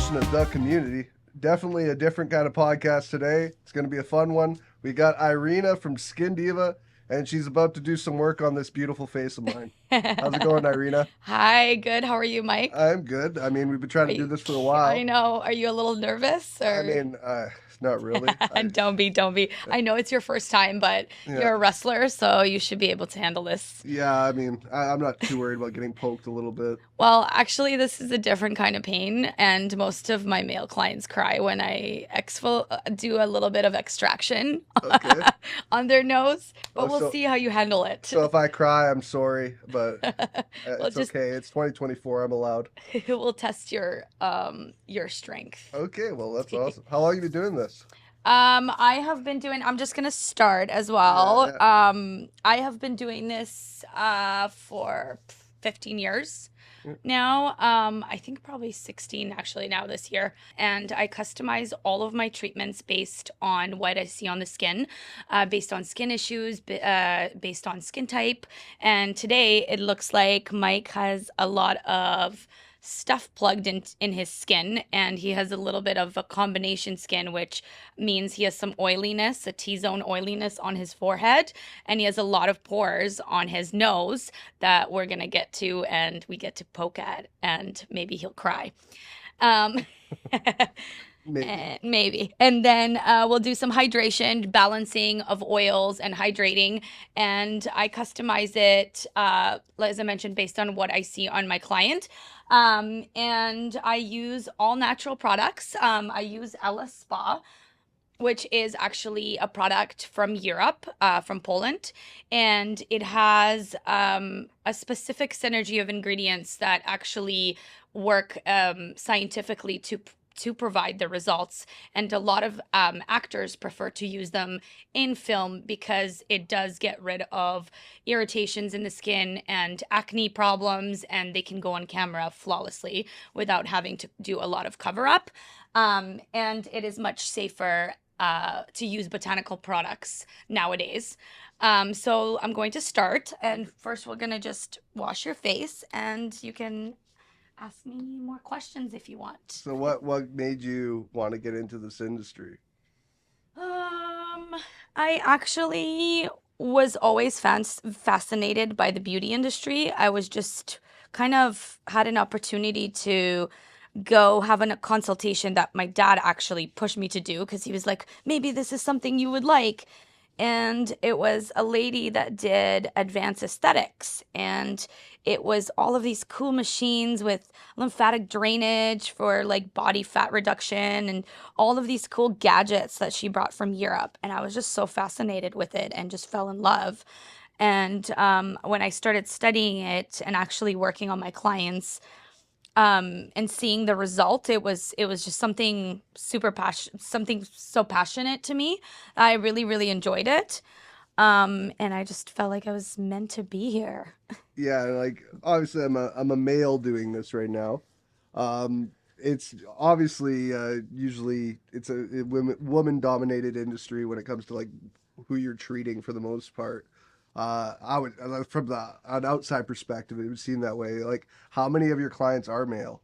edition of The Community. Definitely a different kind of podcast today. It's going to be a fun one. We got Irena from SkinDiva, and she's about to do some work on this beautiful face of mine. How's it going, Irena? Hi, good. How are you, Mike? I'm good. I mean, we've been trying Are to do you, this for a I while. know. Are you a little nervous I or? mean, not really. Don't be. I know it's your first time, but Yeah, you're a wrestler, so you should be able to handle this. yeah. I mean, I'm not too worried about getting poked a little bit. Well, actually, this is a different kind of pain, and most of my male clients cry when I do a little bit of extraction Okay. on their nose, Oh, but we'll so see how you handle it. so if I cry, I'm sorry, but We'll it's just okay. It's 2024. I'm allowed. we'll test your strength. Okay. Well, that's awesome. How long have you been doing this? I have been doing, I'm just gonna start as Yeah, well. yeah. I have been doing this for 15 years Yeah. now. I think probably 16 actually now this year. And I customize all of my treatments based on what I see on the skin, based on skin issues, based on skin type. And today it looks like Mike has a lot of stuff plugged in his skin, and he has a little bit of a combination skin, which means he has some oiliness, a T-zone oiliness on his forehead, and he has a lot of pores on his nose that we're gonna get to, and we get to poke at, and maybe he'll cry. um Maybe. Maybe. And then we'll do some hydration, balancing of oils and hydrating. And I customize it, as I mentioned, based on what I see on my client. And I use all natural products. I use Ella Spa, which is actually a product from Europe, from Poland. And it has a specific synergy of ingredients that actually work scientifically to provide the results. And a lot of actors prefer to use them in film because it does get rid of irritations in the skin and acne problems, and they can go on camera flawlessly without having to do a lot of cover up. And it is much safer to use botanical products nowadays. So I'm going to start, and first we're going to just wash your face, and you can ask me more questions if you want. So what made you want to get into this industry? Um, I actually was always fascinated by the beauty industry. I was just kind of had an opportunity to go have a consultation that my dad actually pushed me to do because he was like, maybe this is something you would like. And it was a lady that did advanced aesthetics. And it was all of these cool machines with lymphatic drainage for like body fat reduction and all of these cool gadgets that she brought from Europe. And I was just so fascinated with it and just fell in love. And when I started studying it and actually working on my clients, and seeing the result, it was just something something so passionate to me. I really enjoyed it. And I just felt like I was meant to be here. Yeah, like obviously I'm a male doing this right now. It's obviously usually it's a woman dominated industry when it comes to like who you're treating for the most part. I would from an outside perspective, it would seem that way. Like, how many of your clients are male?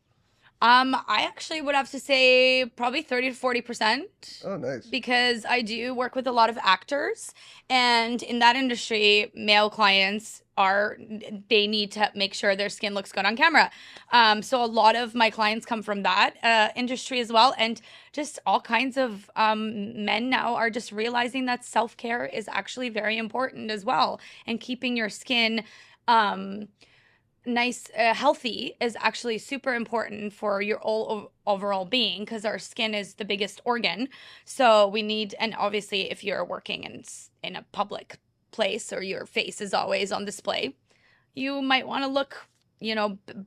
I actually would have to say probably 30 to 40%, Oh, nice. because I do work with a lot of actors, and in that industry, male clients are they need to make sure their skin looks good on camera. So a lot of my clients come from that industry as well, and just all kinds of men now are just realizing that self-care is actually very important as well, and keeping your skin um nice, healthy is actually super important for your overall being, because our skin is the biggest organ. So we need, and obviously if you're working in a public place or your face is always on display, you might want to look,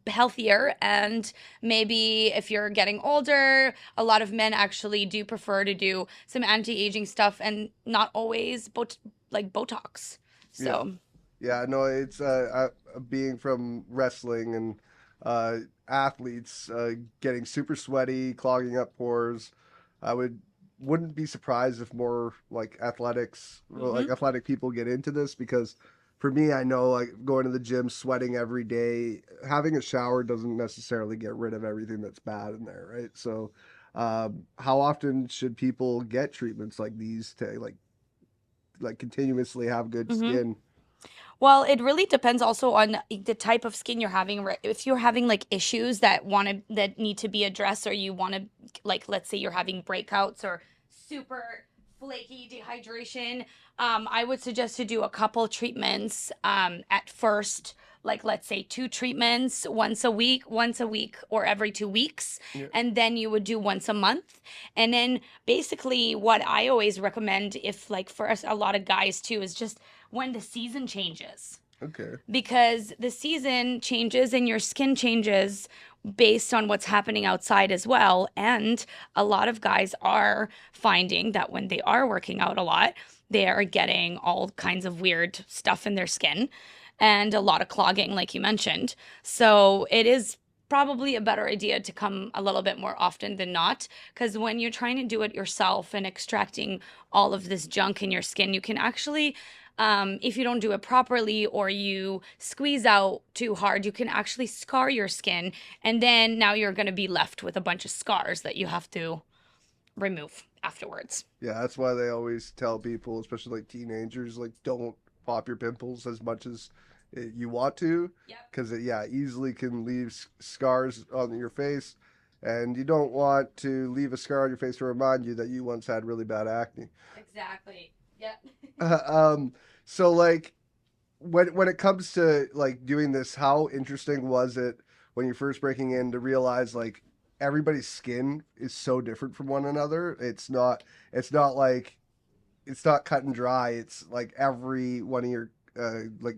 healthier. And maybe if you're getting older, a lot of men actually do prefer to do some anti-aging stuff and not always like Botox. Yeah. So Yeah, no, it's being from wrestling and athletes getting super sweaty, clogging up pores. I wouldn't be surprised if more like athletics, or like mhm. athletic people get into this because for me, I know like going to the gym, sweating every day, having a shower doesn't necessarily get rid of everything that's bad in there, right? So, how often should people get treatments like these to like continuously have good Mm-hmm. skin? Well, it really depends also on the type of skin you're having. If you're having like issues that need to be addressed, or you want to, like, let's say you're having breakouts or super flaky dehydration, I would suggest to do a couple treatments at first. Like, let's say 2 treatments once a week or every 2 weeks, Yeah. and then you would do once a month. And then basically, what I always recommend, if like for us, a lot of guys too, is just when the season changes, Okay. because the season changes and your skin changes based on what's happening outside as well. And a lot of guys are finding that when they are working out a lot, they are getting all kinds of weird stuff in their skin and a lot of clogging, like you mentioned. So it is probably a better idea to come a little bit more often than not, because when you're trying to do it yourself and extracting all of this junk in your skin, you can actually, if you don't do it properly or you squeeze out too hard, you can actually scar your skin. And then now you're going to be left with a bunch of scars that you have to remove afterwards. Yeah, that's why they always tell people, especially like teenagers, like don't pop your pimples as much as you want to, Yep. because it yeah easily can leave scars on your face, and you don't want to leave a scar on your face to remind you that you once had really bad acne. Exactly. Yep. um, so like when it comes to like doing this, how interesting was it when you're first breaking in to realize like everybody's skin is so different from one another? It's not like it's not cut and dry. It's like every one of your like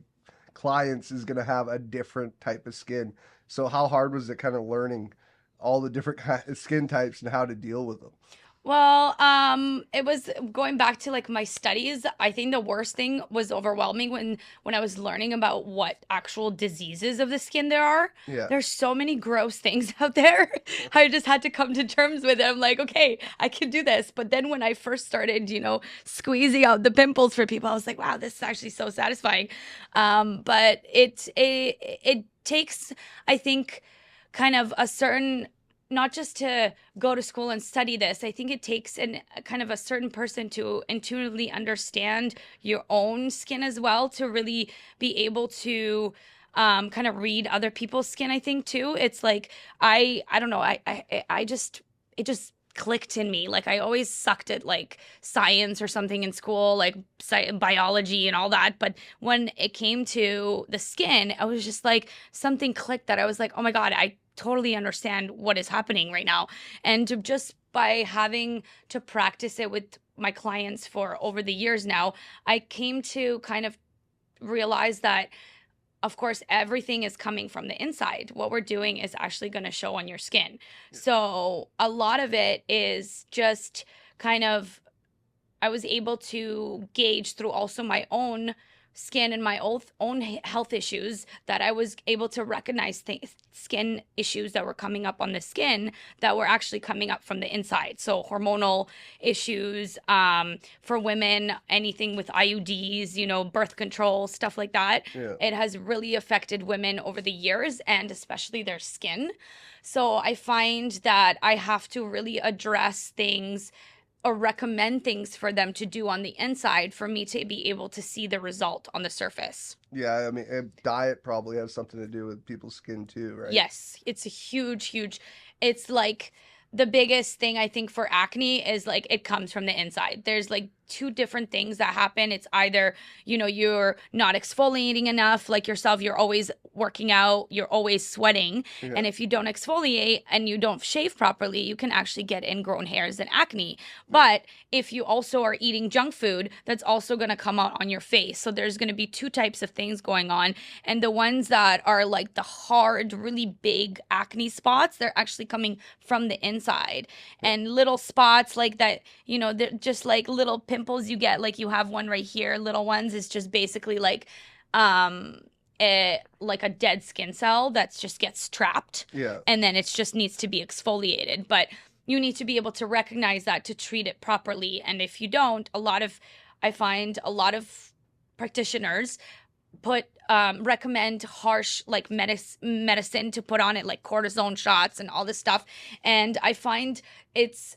clients is gonna have a different type of skin. So how hard was it kind of learning all the different kind of skin types and how to deal with them? Well, it was going back to like my studies. I think the worst thing was overwhelming when I was learning about what actual diseases of the skin there are. Yeah. There's so many gross things out there. I just had to come to terms with it. I'm like, okay, I can do this. But then when I first started, squeezing out the pimples for people, I was like, wow, this is actually so satisfying. But it takes, I think, kind of a certain, not just to go to school and study this. I think it takes an kind of a certain person to intuitively understand your own skin as well, to really be able to kind of read other people's skin. I think too. It's like I don't know. I just, it just clicked in me. Like I always sucked at like science or something in school, like biology and all that. But when it came to the skin, I was just like, something clicked that I was like, oh my God, I totally understand what is happening right now. And just by having to practice it with my clients for over the years now, I came to kind of realize that, of course, everything is coming from the inside. What we're doing is actually going to show on your skin. So a lot of it is just kind of, I was able to gauge through also my own skin and my own health issues, that I was able to recognize skin issues that were coming up on the skin that were actually coming up from the inside. So hormonal issues, for women, anything with IUDs, birth control, stuff like that. Yeah. It has really affected women over the years, and especially their skin. So I find that I have to really address things or recommend things for them to do on the inside for me to be able to see the result on the surface. Yeah, I mean, diet probably has something to do with people's skin too, right? Yes, it's a huge, it's like the biggest thing I think for acne is like it comes from the inside. There's like two different things that happen. It's either, you're not exfoliating enough, like yourself, you're always working out, you're always sweating. Yeah. And if you don't exfoliate and you don't shave properly, you can actually get ingrown hairs and acne. But if you also are eating junk food, that's also going to come out on your face. So there's going to be two types of things going on. And the ones that are like the hard, really big acne spots, they're actually coming from the inside. And little spots like that, they're just like little pimples you get, like you have one right here, little ones, is just basically like like a dead skin cell that just gets trapped. Yeah. And then it just needs to be exfoliated. But you need to be able to recognize that to treat it properly. And if you don't, I find a lot of practitioners recommend harsh like medicine to put on it, like cortisone shots and all this stuff. And I find it's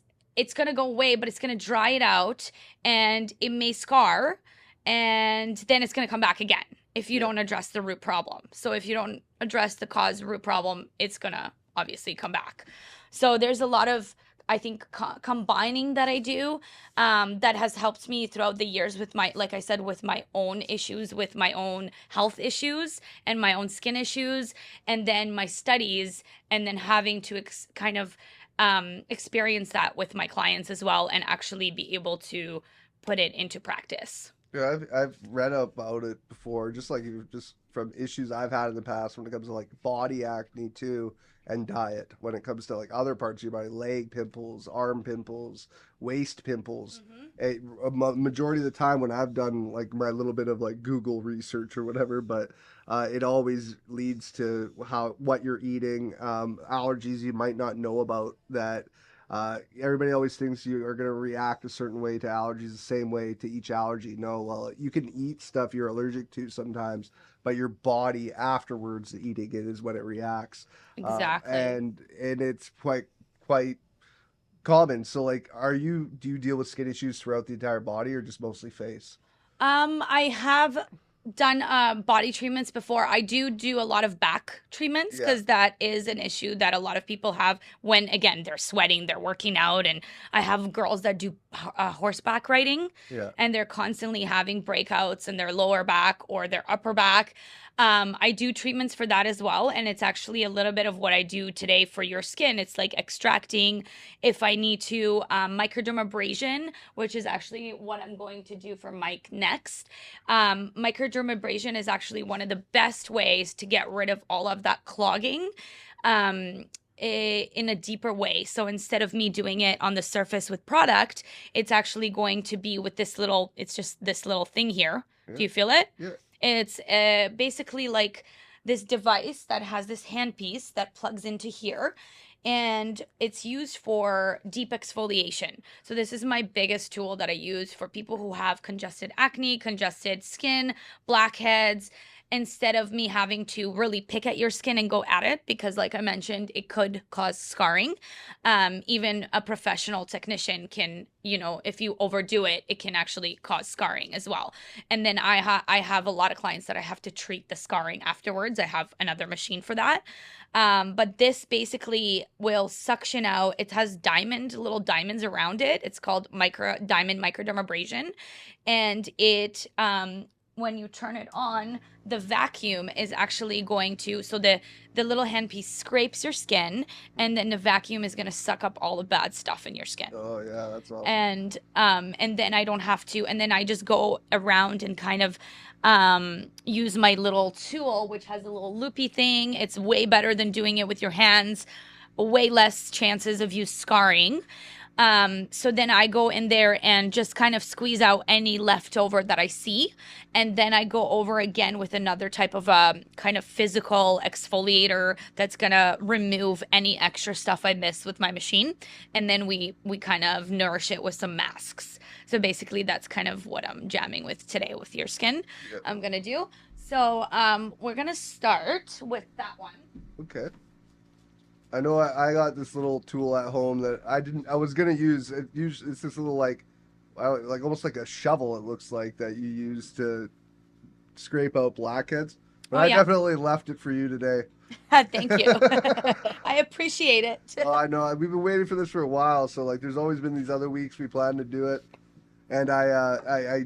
gonna go away, but it's gonna dry it out, and it may scar, and then it's gonna come back again if you Yeah. don't address the root problem. So if you don't address the cause root problem, it's gonna obviously come back. So there's a lot of, I think, combining that I do, that has helped me throughout the years with my, like I said, with my own issues, with my own health issues and my own skin issues, and then my studies, and then having to kind of experience that with my clients as well, and actually be able to put it into practice. Yeah, I've read about it before, just like just from issues I've had in the past when it comes to like body acne too, and diet. When it comes to like other parts of your body, leg pimples, arm pimples, waist pimples. Majority of the time when I've done like my little bit of like Google research or whatever, but it always leads to what you're eating, allergies you might not know about that. Everybody always thinks you are going to react a certain way to allergies the same way to each allergy. No, well, you can eat stuff you're allergic to sometimes, but your body afterwards eating it is when it reacts. Exactly. And it's quite common. So like, do you deal with skin issues throughout the entire body or just mostly face? I have done body treatments before. I do a lot of back treatments Yeah, because that is an issue that a lot of people have when, again, they're sweating, they're working out. And I have girls that do horseback riding, yeah. and they're constantly having breakouts in their lower back or their upper back. I do treatments for that as well. And it's actually a little bit of what I do today for your skin. It's like extracting, if I need to, microdermabrasion, which is actually what I'm going to do for Mike next. Microdermabrasion is actually one of the best ways to get rid of all of that clogging. In a deeper way. So instead of me doing it on the surface with product, it's actually going to be with it's just this little thing here. Yeah, Do you feel it? yeah. It's basically like this device that has this handpiece that plugs into here, and it's used for deep exfoliation. So this is my biggest tool that I use for people who have congested acne, congested skin, blackheads. Instead of me having to really pick at your skin and go at it, because like I mentioned, it could cause scarring. Even a professional technician can, if you overdo it, it can actually cause scarring as well. And then I have a lot of clients that I have to treat the scarring afterwards. I have another machine for that. But this basically will suction out. It has little diamonds around it. It's called diamond microdermabrasion. And it, when you turn it on, the vacuum is actually going to, so the little handpiece scrapes your skin, and then the vacuum is going to suck up all the bad stuff in your skin. Oh yeah, that's awesome. And then I don't have to, and then I just go around and kind of use my little tool, which has a little loopy thing. It's way better than doing it with your hands, way less chances of you scarring. So then I go in there and just kind of squeeze out any leftover that I see. And then I go over again with another type of kind of physical exfoliator that's going to remove any extra stuff I miss with my machine. And then we kind of nourish it with some masks. So basically that's kind of what I'm jamming with today with your skin. Yep. I'm going to do. So we're going to start with that one. Okay. I know I got this little tool at home that I was gonna use. It's this little like almost like a shovel. It looks like that you use to scrape out blackheads. But Oh, I yeah. definitely left it for you today. Thank you. I appreciate it. Oh, I know. We've been waiting for this for a while. So like, there's always been these other weeks we plan to do it, and I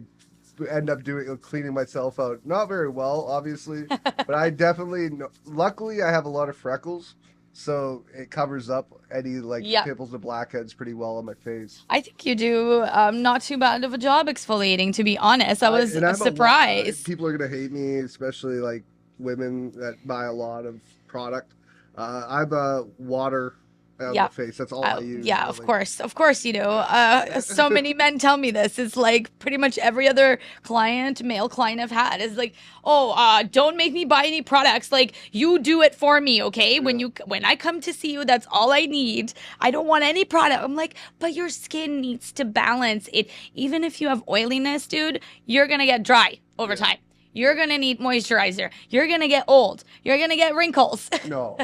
end up cleaning myself out. Not very well, obviously, but I definitely. Luckily, I have a lot of freckles. So it covers up any like Yep. pimples and blackheads pretty well on my face. I think you do not too bad of a job exfoliating, to be honest. I was And I'm surprised. people are gonna hate me, especially like women that buy a lot of product. I'm a water on Yep. the face. That's all I use. Yeah, really. of course you do. So many men tell me this. It's like pretty much every other male client I've had is like, oh, don't make me buy any products. Like, you do it for me, okay? Yeah. When I come to see you, that's all I need. I don't want any product. I'm like, but your skin needs to balance it. Even if you have oiliness, dude, you're gonna get dry over Yeah. time. You're going to need moisturizer. You're going to get old. You're going to get wrinkles. No,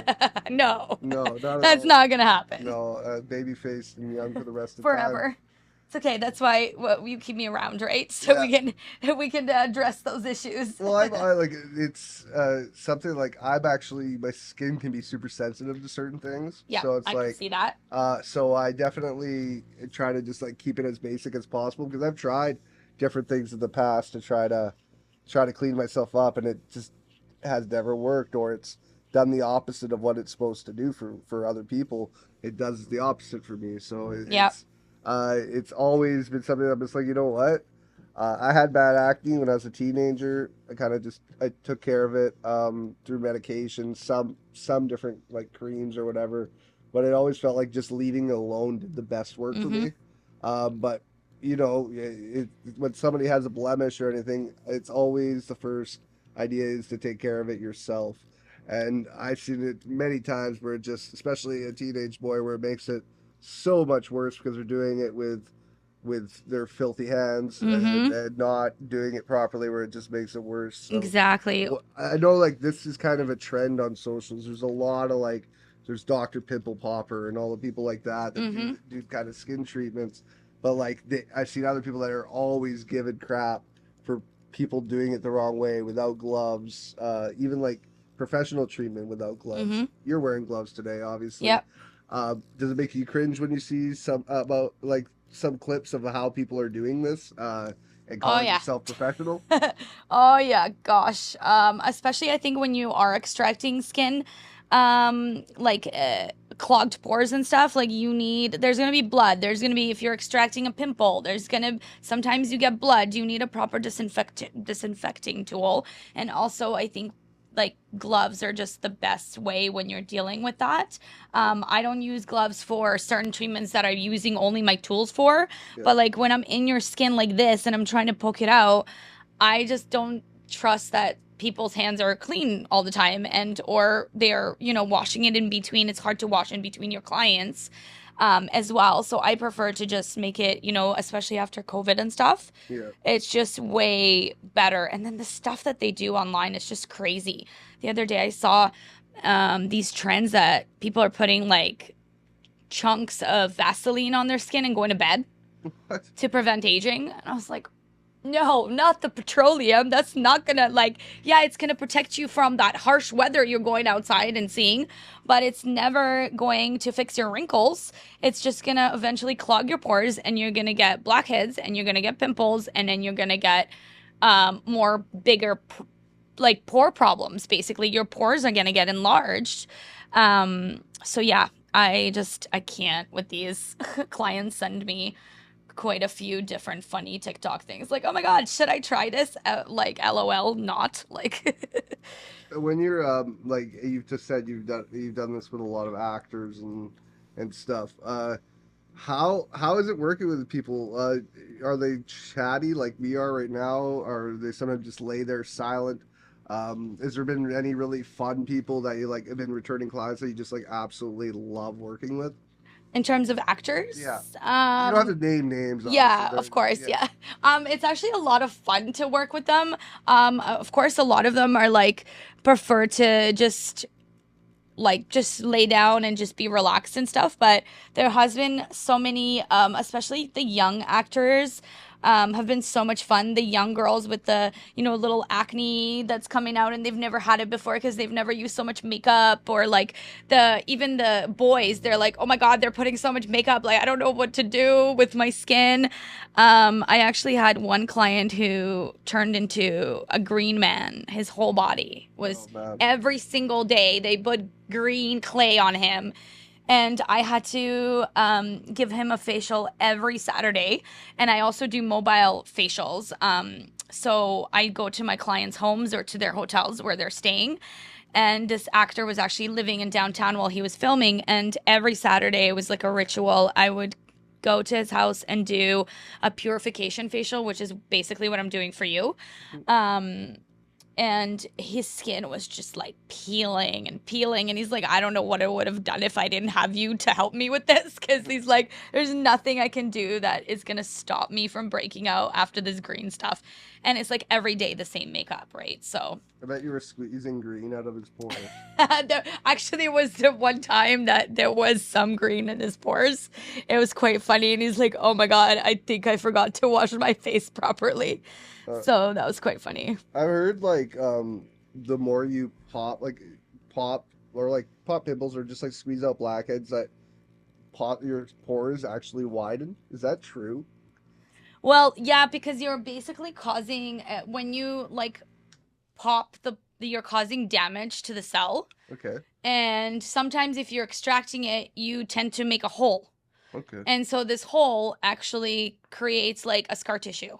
No. no, not at That's all. not going to happen. No, baby faced and young for the rest of the time. Forever. It's okay. That's why you keep me around, right? So Yeah. we can address those issues. Well, I like it's something like I'm actually my skin can be super sensitive to certain things, Yeah, so it's I can like see that. so I definitely try to just like keep it as basic as possible because I've tried different things in the past to try to clean myself up, and it just has never worked, or it's done the opposite of what it's supposed to do for other people. It does the opposite for me, so Yep. it's always been something I'm just like, you know what? I had bad acne when I was a teenager. I took care of it through medication, some different like creams or whatever. But it always felt like just leaving it alone did the best work for Mm-hmm. me. But you know, when somebody has a blemish or anything, it's always the first idea is to take care of it yourself. And I've seen it many times where it just, especially a teenage boy, where it makes it so much worse because they're doing it with their filthy hands Mm-hmm. and not doing it properly, where it just makes it worse. So Exactly. I know like this is kind of a trend on socials. There's a lot of like there's Dr. Pimple Popper and all the people like that that Mm-hmm. do kind of skin treatments. But like I've seen other people that are always given crap for people doing it the wrong way without gloves. Even like professional treatment without gloves. Mm-hmm. You're wearing gloves today, obviously. Yep. Does it make you cringe when you see some about like some clips of how people are doing this and Oh calling yeah. themselves professional? Oh yeah, gosh. Especially I think when you are extracting skin, like clogged pores and stuff, like there's gonna be blood. There's gonna be, if you're extracting a pimple, sometimes you get blood. You need a proper disinfecting tool. And also I think like gloves are just the best way when you're dealing with that. I don't use gloves for certain treatments that I'm using only my tools for, Yeah. but like when I'm in your skin like this and I'm trying to poke it out, I just don't trust that people's hands are clean all the time, and or they're, washing it in between. It's hard to wash in between your clients as well. So I prefer to just make it, especially after COVID and stuff. Yeah. It's just way better. And then the stuff that they do online is just crazy. The other day I saw these trends that people are putting like chunks of Vaseline on their skin and going to bed What? to prevent aging. And I was like, no, not the petroleum. That's not gonna, like, yeah, it's gonna protect you from that harsh weather you're going outside and seeing, but it's never going to fix your wrinkles. It's just gonna eventually clog your pores, and you're gonna get blackheads, and you're gonna get pimples, and then you're gonna get more bigger like pore problems. Basically, your pores are gonna get enlarged. So yeah, I can't with these. Clients send me quite a few different funny TikTok things. Like, oh my God, should I try this? Like, LOL, not like. When you're like you've just said you've done this with a lot of actors and stuff. How is it working with people? Are they chatty like we are right now, or are they sometimes just lay there silent? Has there been any really fun people that you like have been returning clients that you just like absolutely love working with? In terms of actors, Yeah. You don't have to name names. yeah, Obviously, of course, yeah. yeah. It's actually a lot of fun to work with them. Of course, a lot of them are like prefer to just lay down and just be relaxed and stuff. But there has been so many, especially the young actors, have been so much fun. The young girls with the, little acne that's coming out and they've never had it before because they've never used so much makeup, or like even the boys, they're like, oh my God, they're putting so much makeup. Like, I don't know what to do with my skin. I actually had one client who turned into a green man. His whole body was, Oh, man. every single day they put green clay on him, and I had to give him a facial every Saturday. And I also do mobile facials. So I go to my clients' homes or to their hotels where they're staying. And this actor was actually living in downtown while he was filming. And every Saturday it was like a ritual. I would go to his house and do a purification facial, which is basically what I'm doing for you. and his skin was just like peeling and peeling, and he's like, I don't know what I would have done if I didn't have you to help me with this, because he's like, there's nothing I can do that is gonna stop me from breaking out after this green stuff. And it's like every day the same makeup, right? So I bet you were squeezing green out of his pores. actually, there was the one time that there was some green in his pores. It was quite funny, and he's like, oh my god, I think I forgot to wash my face properly. Uh, So that was quite funny. I've heard like the more you pop or like pop pimples or just like squeeze out blackheads that pop your pores actually widen. Is that true? Well, yeah, because you're basically causing when you like pop you're causing damage to the cell, Okay. and sometimes if you're extracting it, you tend to make a hole, Okay. and so this hole actually creates like a scar tissue.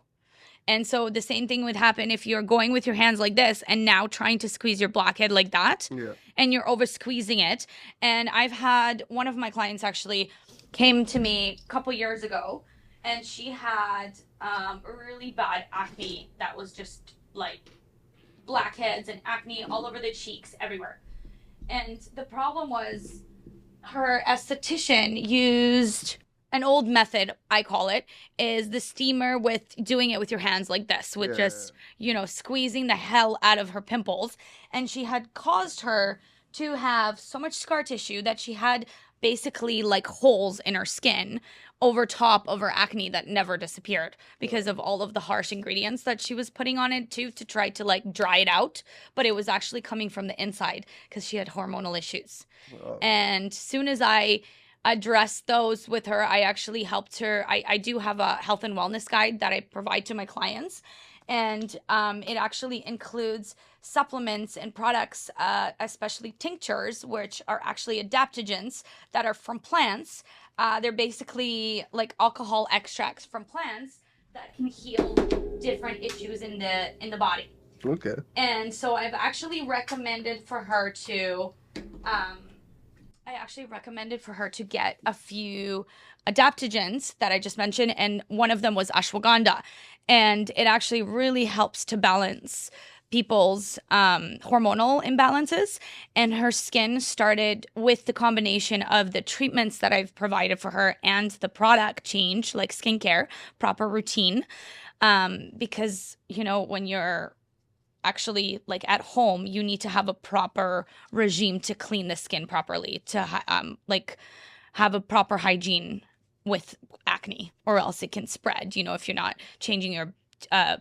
And so the same thing would happen if you're going with your hands like this and now trying to squeeze your blackhead like that, Yeah. and you're over squeezing it. And I've had one of my clients actually came to me a couple years ago, and she had really bad acne that was just like blackheads and acne all over the cheeks, everywhere. And the problem was her esthetician used an old method, I call it, is the steamer with doing it with your hands like this, with Yeah. just, squeezing the hell out of her pimples. And she had caused her to have so much scar tissue that she had basically like holes in her skin over top of her acne that never disappeared because of all of the harsh ingredients that she was putting on it too, to try to like dry it out. But it was actually coming from the inside because she had hormonal issues. Oh. And soon as I addressed those with her, I actually helped her. I do have a health and wellness guide that I provide to my clients. And it actually includes supplements and products, especially tinctures, which are actually adaptogens that are from plants. They're basically like alcohol extracts from plants that can heal different issues in the body. Okay. And so I've actually recommended for her to um, I actually recommended for her to get a few adaptogens that I just mentioned, and one of them was ashwagandha. And it actually really helps to balance people's hormonal imbalances. And her skin started with the combination of the treatments that I've provided for her and the product change, like skincare, proper routine. Because, when you're actually like at home, you need to have a proper regime to clean the skin properly, to like have a proper hygiene with acne, or else it can spread, if you're not changing your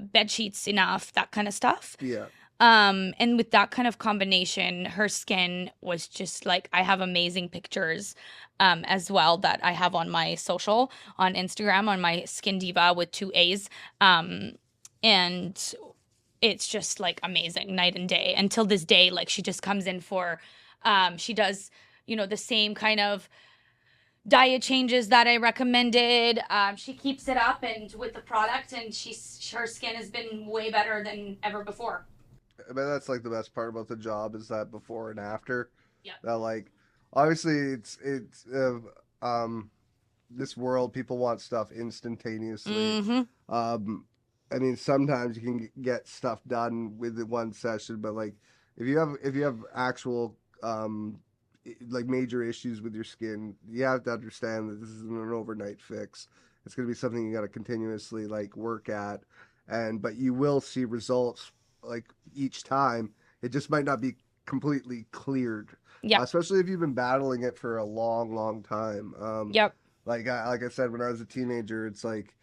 bed sheets enough, that kind of stuff. Yeah. And with that kind of combination, her skin was just like, I have amazing pictures as well that I have on my social, on Instagram, on my SkinDiva with 2 A's. And it's just like amazing, night and day. Until this day, like she just comes in for she does, the same kind of diet changes that I recommended. She keeps it up and with the product, and her skin has been way better than ever before. I bet that's like the best part about the job is that before and after. Yep. That like obviously it's um this world people want stuff instantaneously. Mm-hmm. Um I mean sometimes you can get stuff done within one session, but like if you have actual like major issues with your skin, you have to understand that this isn't an overnight fix. It's going to be something you got to continuously like work at, and but you will see results like each time. It just might not be completely cleared, Yep. especially if you've been battling it for a long, long time. Yep. Like I said, when I was a teenager, it's like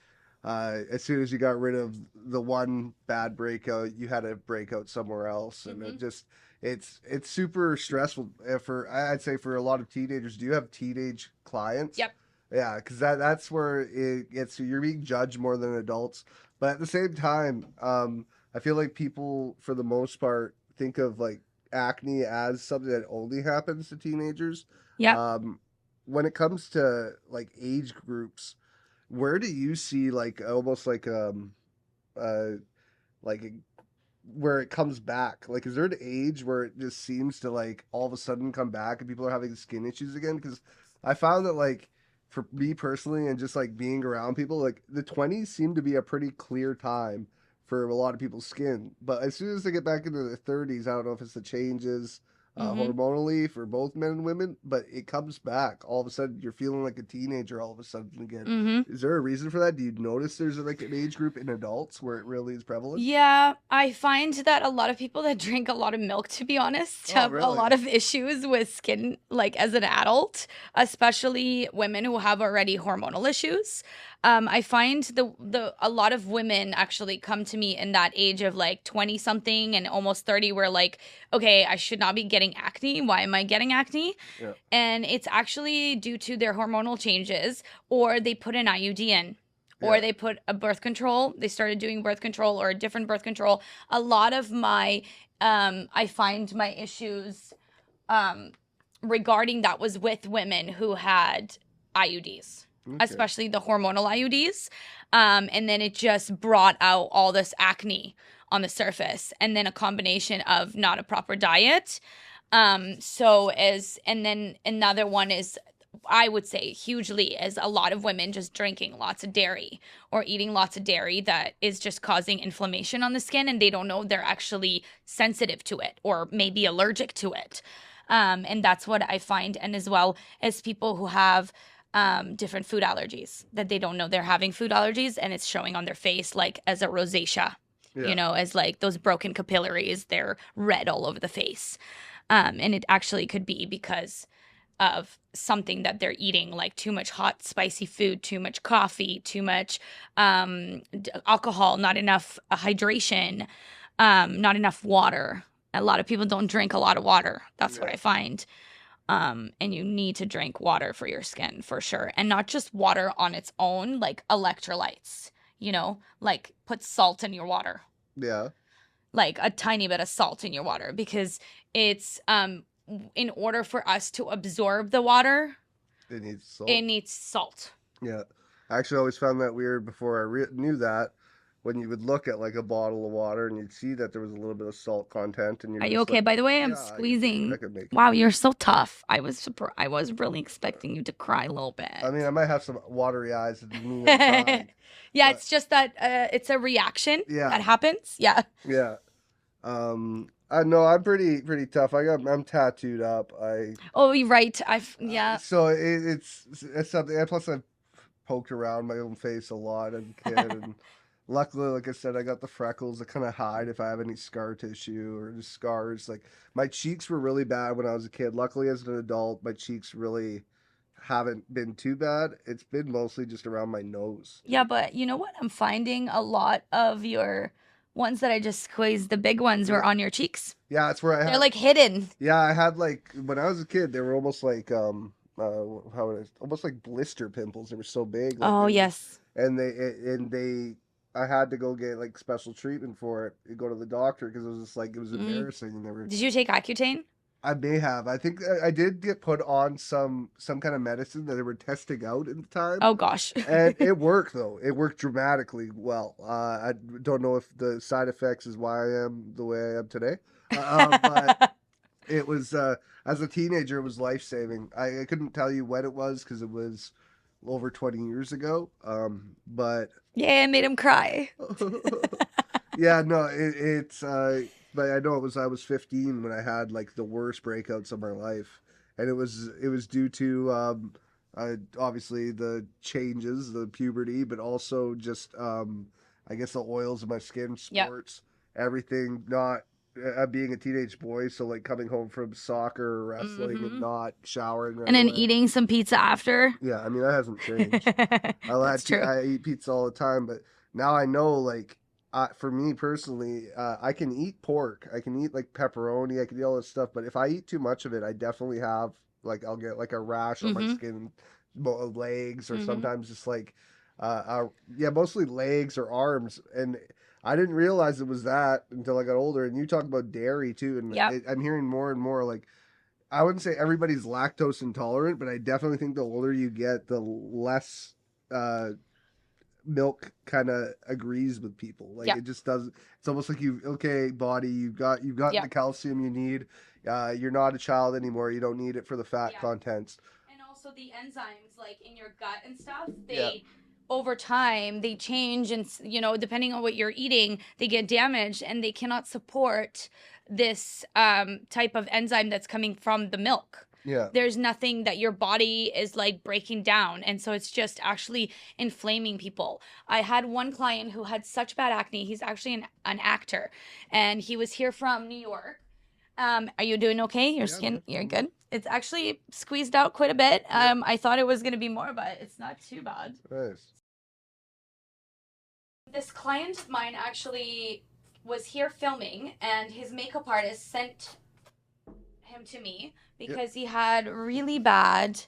as soon as you got rid of the one bad breakout, you had a breakout somewhere else, and Mm-hmm. it just it's super stressful for I'd say for a lot of teenagers. Do you have teenage clients? Yep. Yeah, because that's where it gets you're being judged more than adults. But at the same time, I feel like people, for the most part, think of like acne as something that only happens to teenagers. Yep. Um, when it comes to like age groups, where do you see like almost uh like where it comes back? Like, is there an age where it just seems to like all of a sudden come back and people are having skin issues again? Because I found that like for me personally and just like being around people, like the 20s seem to be a pretty clear time for a lot of people's skin. But as soon as they get back into their 30s, I don't know if it's the changes Mm-hmm. hormonally for both men and women, but it comes back. All of a sudden, you're feeling like a teenager all of a sudden again. Mm-hmm. Is there a reason for that? Do you notice there's like an age group in adults where it really is prevalent? Yeah, I find that a lot of people that drink a lot of milk, to be honest, Oh, have a really? lot of issues with skin, like as an adult, especially women who have already hormonal issues. I find the a lot of women actually come to me in that age of like 20 something and almost 30, where like, okay, I should not be getting acne. Why am I getting acne? Yeah. And it's actually due to their hormonal changes, or they put an IUD in, or Yeah. they put a birth control. They started doing birth control or a different birth control. A lot of my, I find my issues um, regarding that was with women who had IUDs, Okay. especially the hormonal IUDs. And then it just brought out all this acne on the surface, and then a combination of not a proper diet. And then another one is, I would say hugely, is a lot of women just drinking lots of dairy or eating lots of dairy that is just causing inflammation on the skin, and they don't know they're actually sensitive to it or maybe allergic to it. And that's what I find. And as well as people who have different food allergies, that they don't know they're having food allergies, and it's showing on their face, like as a rosacea, Yeah. as like those broken capillaries, they're red all over the face. And it actually could be because of something that they're eating, like too much hot, spicy food, too much coffee, too much alcohol, not enough hydration, not enough water. A lot of people don't drink a lot of water. That's what Yeah. I find. And you need to drink water for your skin for sure. And not just water on its own, like electrolytes, like put salt in your water, Yeah. like a tiny bit of salt in your water, because it's in order for us to absorb the water, It needs it salt. needs salt. Yeah. I actually always found that weird before knew that when you would look at like a bottle of water and you'd see that there was a little bit of salt content and you're Are you just okay? like, By the way, I'm yeah, I squeezing. could make it Wow, through. you're so tough. I was really expecting you to cry a little I mean, bit. I might have some watery eyes. It doesn't mean I'm crying, Yeah, but it's just that it's a reaction yeah, that happens. Yeah. yeah. I know I'm pretty tough. I'm tattooed up. Oh, you're right. Yeah. So it's something. And plus, I've poked around my own face a lot as a kid, and luckily, like I said, I got the freckles that kind of hide if I have any scar tissue or just scars. Like my cheeks were really bad when I was a kid. Luckily, as an adult, my cheeks really haven't been too bad. It's been mostly just around my nose. Yeah, but you know what? I'm finding a lot of your ones that I just squeezed, the big ones were Yeah, on your cheeks. yeah, that's where I They're had. like hidden. Yeah, I had like when I was a kid, they were almost like how would I, almost like blister pimples. They were so big, like Oh, yes. and they I had to go get like special treatment for it. And go to the doctor because it was just like it was Mm. embarrassing. And they were. Did you take Accutane? I may have. I think I did get put on some kind of medicine that they were testing out at the time. Oh gosh. And it worked though. It worked dramatically well. I don't know if the side effects is why I am the way I am today. But it was as a teenager, it was life saving. I couldn't tell you when it was because it was over 20 years ago. But Yeah, it made him cry. yeah, no, it's but I know it was I was 15 when I had like the worst breakouts of my life, and it was due to obviously the changes, the puberty, but also just I guess the oils in my skin, Yep. sports, everything. Not being a teenage boy, so like coming home from soccer or wrestling and Hmm. not showering right And then away. eating some pizza after. Yeah, I mean that hasn't changed. That's true. I eat pizza all the time, but now I know like for me personally, I can eat pork, I can eat like pepperoni, I can eat all this stuff, but if I eat too much of it, I definitely have like I'll get like a rash on my Hmm. skin, legs, or Hmm. sometimes just like yeah, mostly legs or arms, and I didn't realize it was that until I got older. And you talk about dairy too, and Yep. I'm hearing more and more like I wouldn't say everybody's lactose intolerant, but I definitely think the older you get, the less uh, milk kind of agrees with people. Like Yep. it just does. It's almost like okay, body, you've got the Yep. calcium you need. You're not a child anymore. You don't need it for the fat Yeah. contents. And also the enzymes, like in your gut and stuff, Yeah, over time they change, and depending on what you're eating, they get damaged and they cannot support this type of enzyme that's coming from the milk. Yeah. There's nothing that your body is like breaking down, and so it's just actually inflaming people. I had one client who had such bad acne. He's actually an actor, and he was here from New York. Are you doing okay? Your skin, you're good. It's actually squeezed out quite a bit. I thought it was going to be more, but it's not too bad. Nice. This client of mine actually was here filming, and his makeup artist sent him to me because he had really bad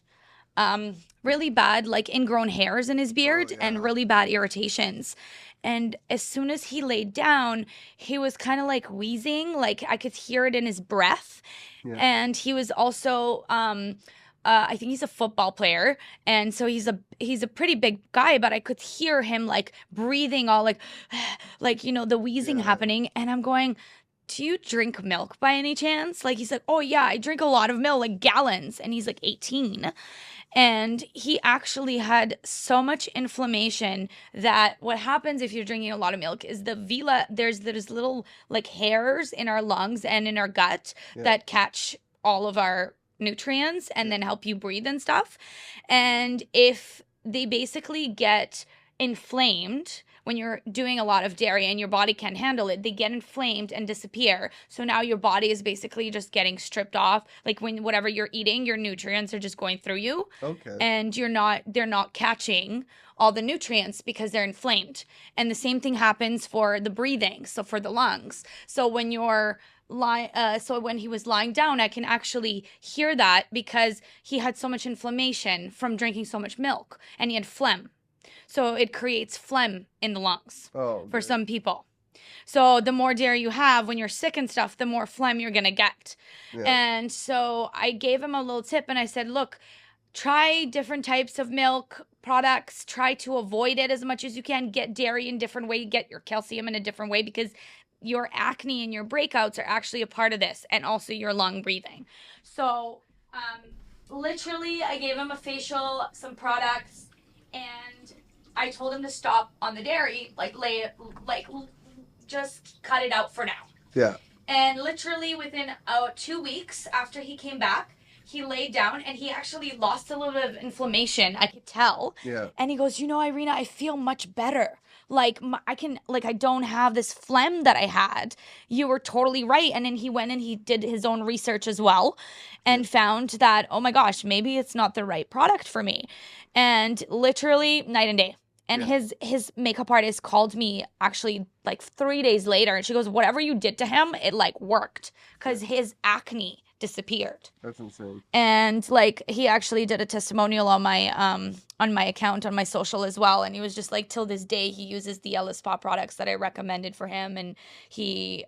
like ingrown hairs in his beard and really bad irritations. And as soon as he laid down, he was kind of like wheezing, like I could hear it in his breath. And he was also I think he's a football player, and so he's a pretty big guy, but I could hear him like breathing all like like the wheezing happening, and I'm going, do you drink milk by any chance? Like, he's like, oh yeah, I drink a lot of milk, like gallons. And he's like 18. And he actually had so much inflammation that what happens if you're drinking a lot of milk is there's little like hairs in our lungs and in our gut that catch all of our nutrients and then help you breathe and stuff. And if they basically get inflamed when you're doing a lot of dairy and your body can't handle it, they get inflamed and disappear. So now your body is basically just getting stripped off. Like when whatever you're eating, your nutrients are just going through you. Okay. And they're not catching all the nutrients because they're inflamed. And the same thing happens for the breathing, so for the lungs. So when you're so when he was lying down, I can actually hear that because he had so much inflammation from drinking so much milk, and he had phlegm. So it creates phlegm in the lungs for some people. So the more dairy you have when you're sick and stuff, the more phlegm you're going to get. And so I gave him a little tip, and I said, look, try different types of milk products. Try to avoid it as much as you can. Get dairy in a different way. Get your calcium in a different way, because your acne and your breakouts are actually a part of this, and also your lung breathing. So literally, I gave him a facial, some products, and I told him to stop on the dairy, just cut it out for now. Yeah. And literally within 2 weeks after he came back, he laid down and he actually lost a little bit of inflammation. I could tell. Yeah. And he goes, Irena, I feel much better. Like I don't have this phlegm that I had. You were totally right. And then he went and he did his own research as well and found that, oh my gosh, maybe it's not the right product for me. And literally night and day. And his makeup artist called me actually like 3 days later, and she goes, whatever you did to him, it like worked, because his acne disappeared. That's insane. And like he actually did a testimonial on my account on my social as well, and he was just like, till this day he uses the Ella Spa products that I recommended for him, and he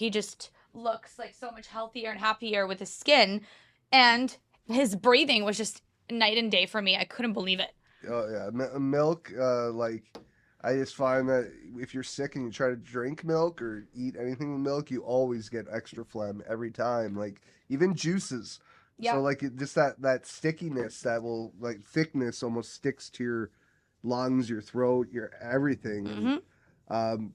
just looks like so much healthier and happier with his skin, and his breathing was just night and day for me. I couldn't believe it. Oh yeah, milk. Like, I just find that if you're sick and you try to drink milk or eat anything with milk, you always get extra phlegm every time. Like even juices. Yeah. So like just that stickiness, that will like thickness almost sticks to your lungs, your throat, your everything. Mm-hmm.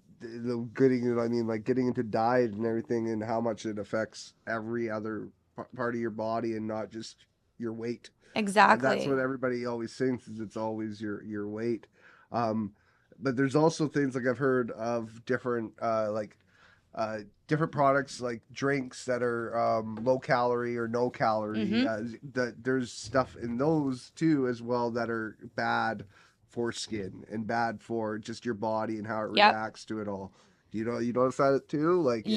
Getting into diet and everything, and how much it affects every other part of your body and not just your weight. Exactly. And that's what everybody always thinks, is it's always your weight. But there's also things like I've heard of different different products, like drinks that are low calorie or no calorie. That there's stuff in those too as well that are bad for skin and bad for just your body and how it reacts to it all. You notice that too? Like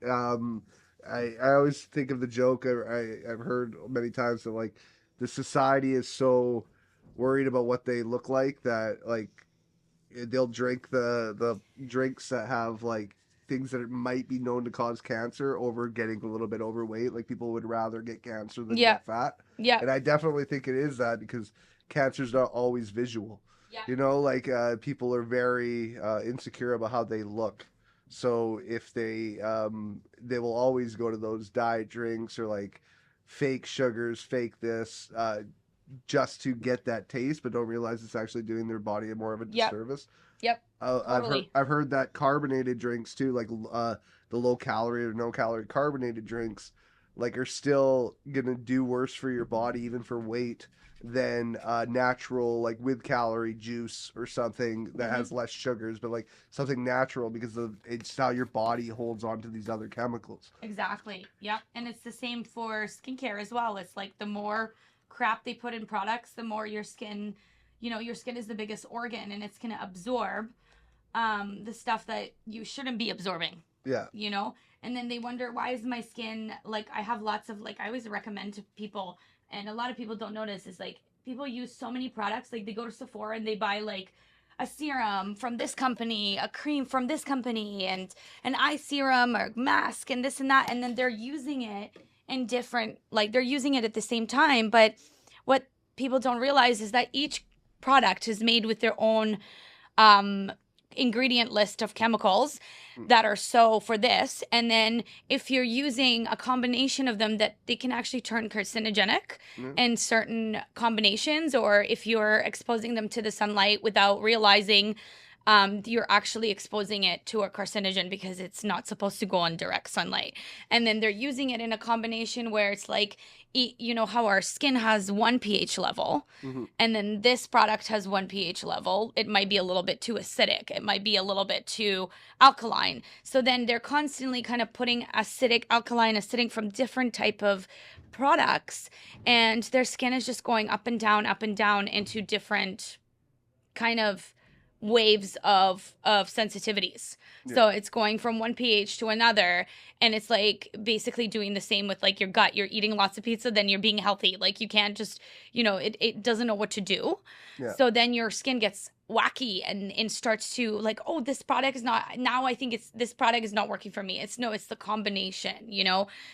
I always think of the joke I've heard many times that like the society is so worried about what they look like that like they'll drink the drinks that have like things that might be known to cause cancer over getting a little bit overweight. Like people would rather get cancer than get fat. Yeah. And I definitely think it is that, because cancer's not always visual. Yeah. Like people are very insecure about how they look. So if they will always go to those diet drinks or like fake sugars, fake this, just to get that taste, but don't realize it's actually doing their body more of a Yep. disservice. Yep. Totally. I've heard that carbonated drinks too, like the low calorie or no calorie carbonated drinks, like are still gonna do worse for your body, even for weight, than natural like with calorie juice or something that Hmm. has less sugars, but like something natural because of it's how your body holds on to these other chemicals. Exactly. Yep. And it's the same for skincare as well. It's like the more crap they put in products, the more your skin, your skin is the biggest organ and it's going to absorb the stuff that you shouldn't be absorbing, Yeah. you know? And then they wonder, why is my skin like, I have lots of, like, I always recommend to people, and a lot of people don't notice, is like people use so many products. Like they go to Sephora and they buy like a serum from this company, a cream from this company, and an eye serum or mask and this and that. And then they're using it in different, like they're using it at the same time. But what people don't realize is that each product is made with their own um, ingredient list of chemicals that are so for this. And then if you're using a combination of them, that they can actually turn carcinogenic Yeah. in certain combinations, or if you're exposing them to the sunlight without realizing, you're actually exposing it to a carcinogen because it's not supposed to go on direct sunlight. And then they're using it in a combination where it's like, you know how our skin has one pH level, Mm-hmm. and then this product has one pH level. It might be a little bit too acidic. It might be a little bit too alkaline. So then they're constantly kind of putting acidic, alkaline, acidic from different type of products, and their skin is just going up and down into different kind of waves of sensitivities. Yeah. So it's going from one pH to another, and it's like basically doing the same with like your gut. You're eating lots of pizza, then you're being healthy. Like you can't just, it doesn't know what to do. Yeah. So then your skin gets wacky and starts to like, oh, this product is not, now I think this product is not working for me. It's the combination.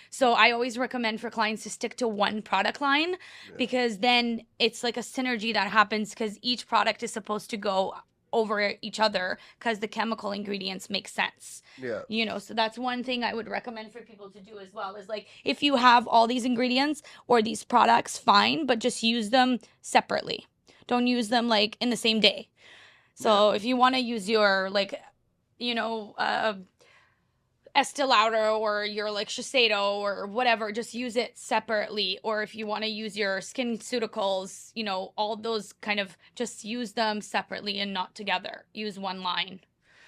So I always recommend for clients to stick to one product line, because then it's like a synergy that happens, because each product is supposed to go over each other because the chemical ingredients make sense. Yeah. So that's one thing I would recommend for people to do as well, is like, if you have all these ingredients or these products, fine, but just use them separately. Don't use them like in the same day. So if you want to use your like, Estee Lauder or your like Shiseido or whatever, just use it separately. Or if you want to use your SkinCeuticals, all those kind of, just use them separately and not together. Use one line.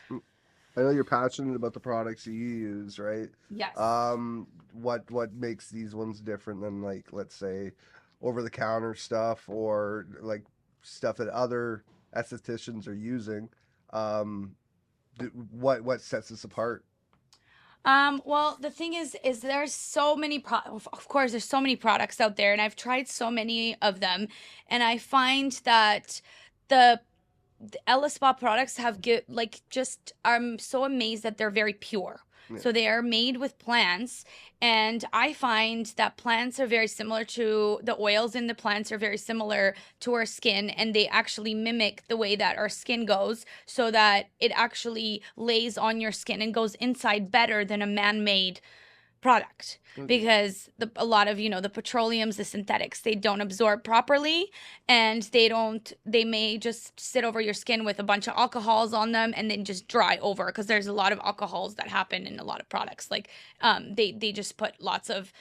I know you're passionate about the products you use, right? Yes. What makes these ones different than like, let's say, over the counter stuff or like stuff that other estheticians are using? What sets us apart? Well, the thing is there's so many of course there's so many products out there, and I've tried so many of them, and I find that the Ella Spa products have just, I'm so amazed that they're very pure. Yeah. So they are made with plants, and I find that plants are very similar to the oils in the plants are very similar to our skin, and they actually mimic the way that our skin goes, so that it actually lays on your skin and goes inside better than a man-made product. Okay. Because a lot of the petroleums, the synthetics, they don't absorb properly, and they may just sit over your skin with a bunch of alcohols on them and then just dry over, because there's a lot of alcohols that happen in a lot of products. Like they just put lots of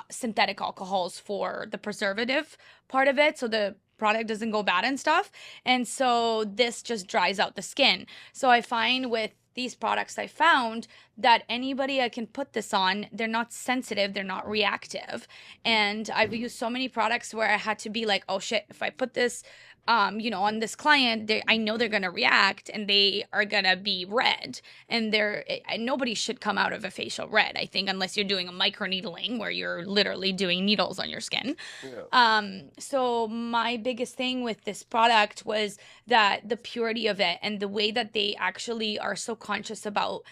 synthetic alcohols for the preservative part of it, so the product doesn't go bad and stuff. And so this just dries out the skin. So I find with these products, I found that anybody I can put this on, they're not sensitive, they're not reactive. And I've used so many products where I had to be like, oh shit, if I put this on this client, I know they're gonna react and they are gonna be red, and nobody should come out of a facial red, I think, unless you're doing a microneedling where you're literally doing needles on your skin. Yeah. So my biggest thing with this product was that the purity of it, and the way that they actually are so conscious about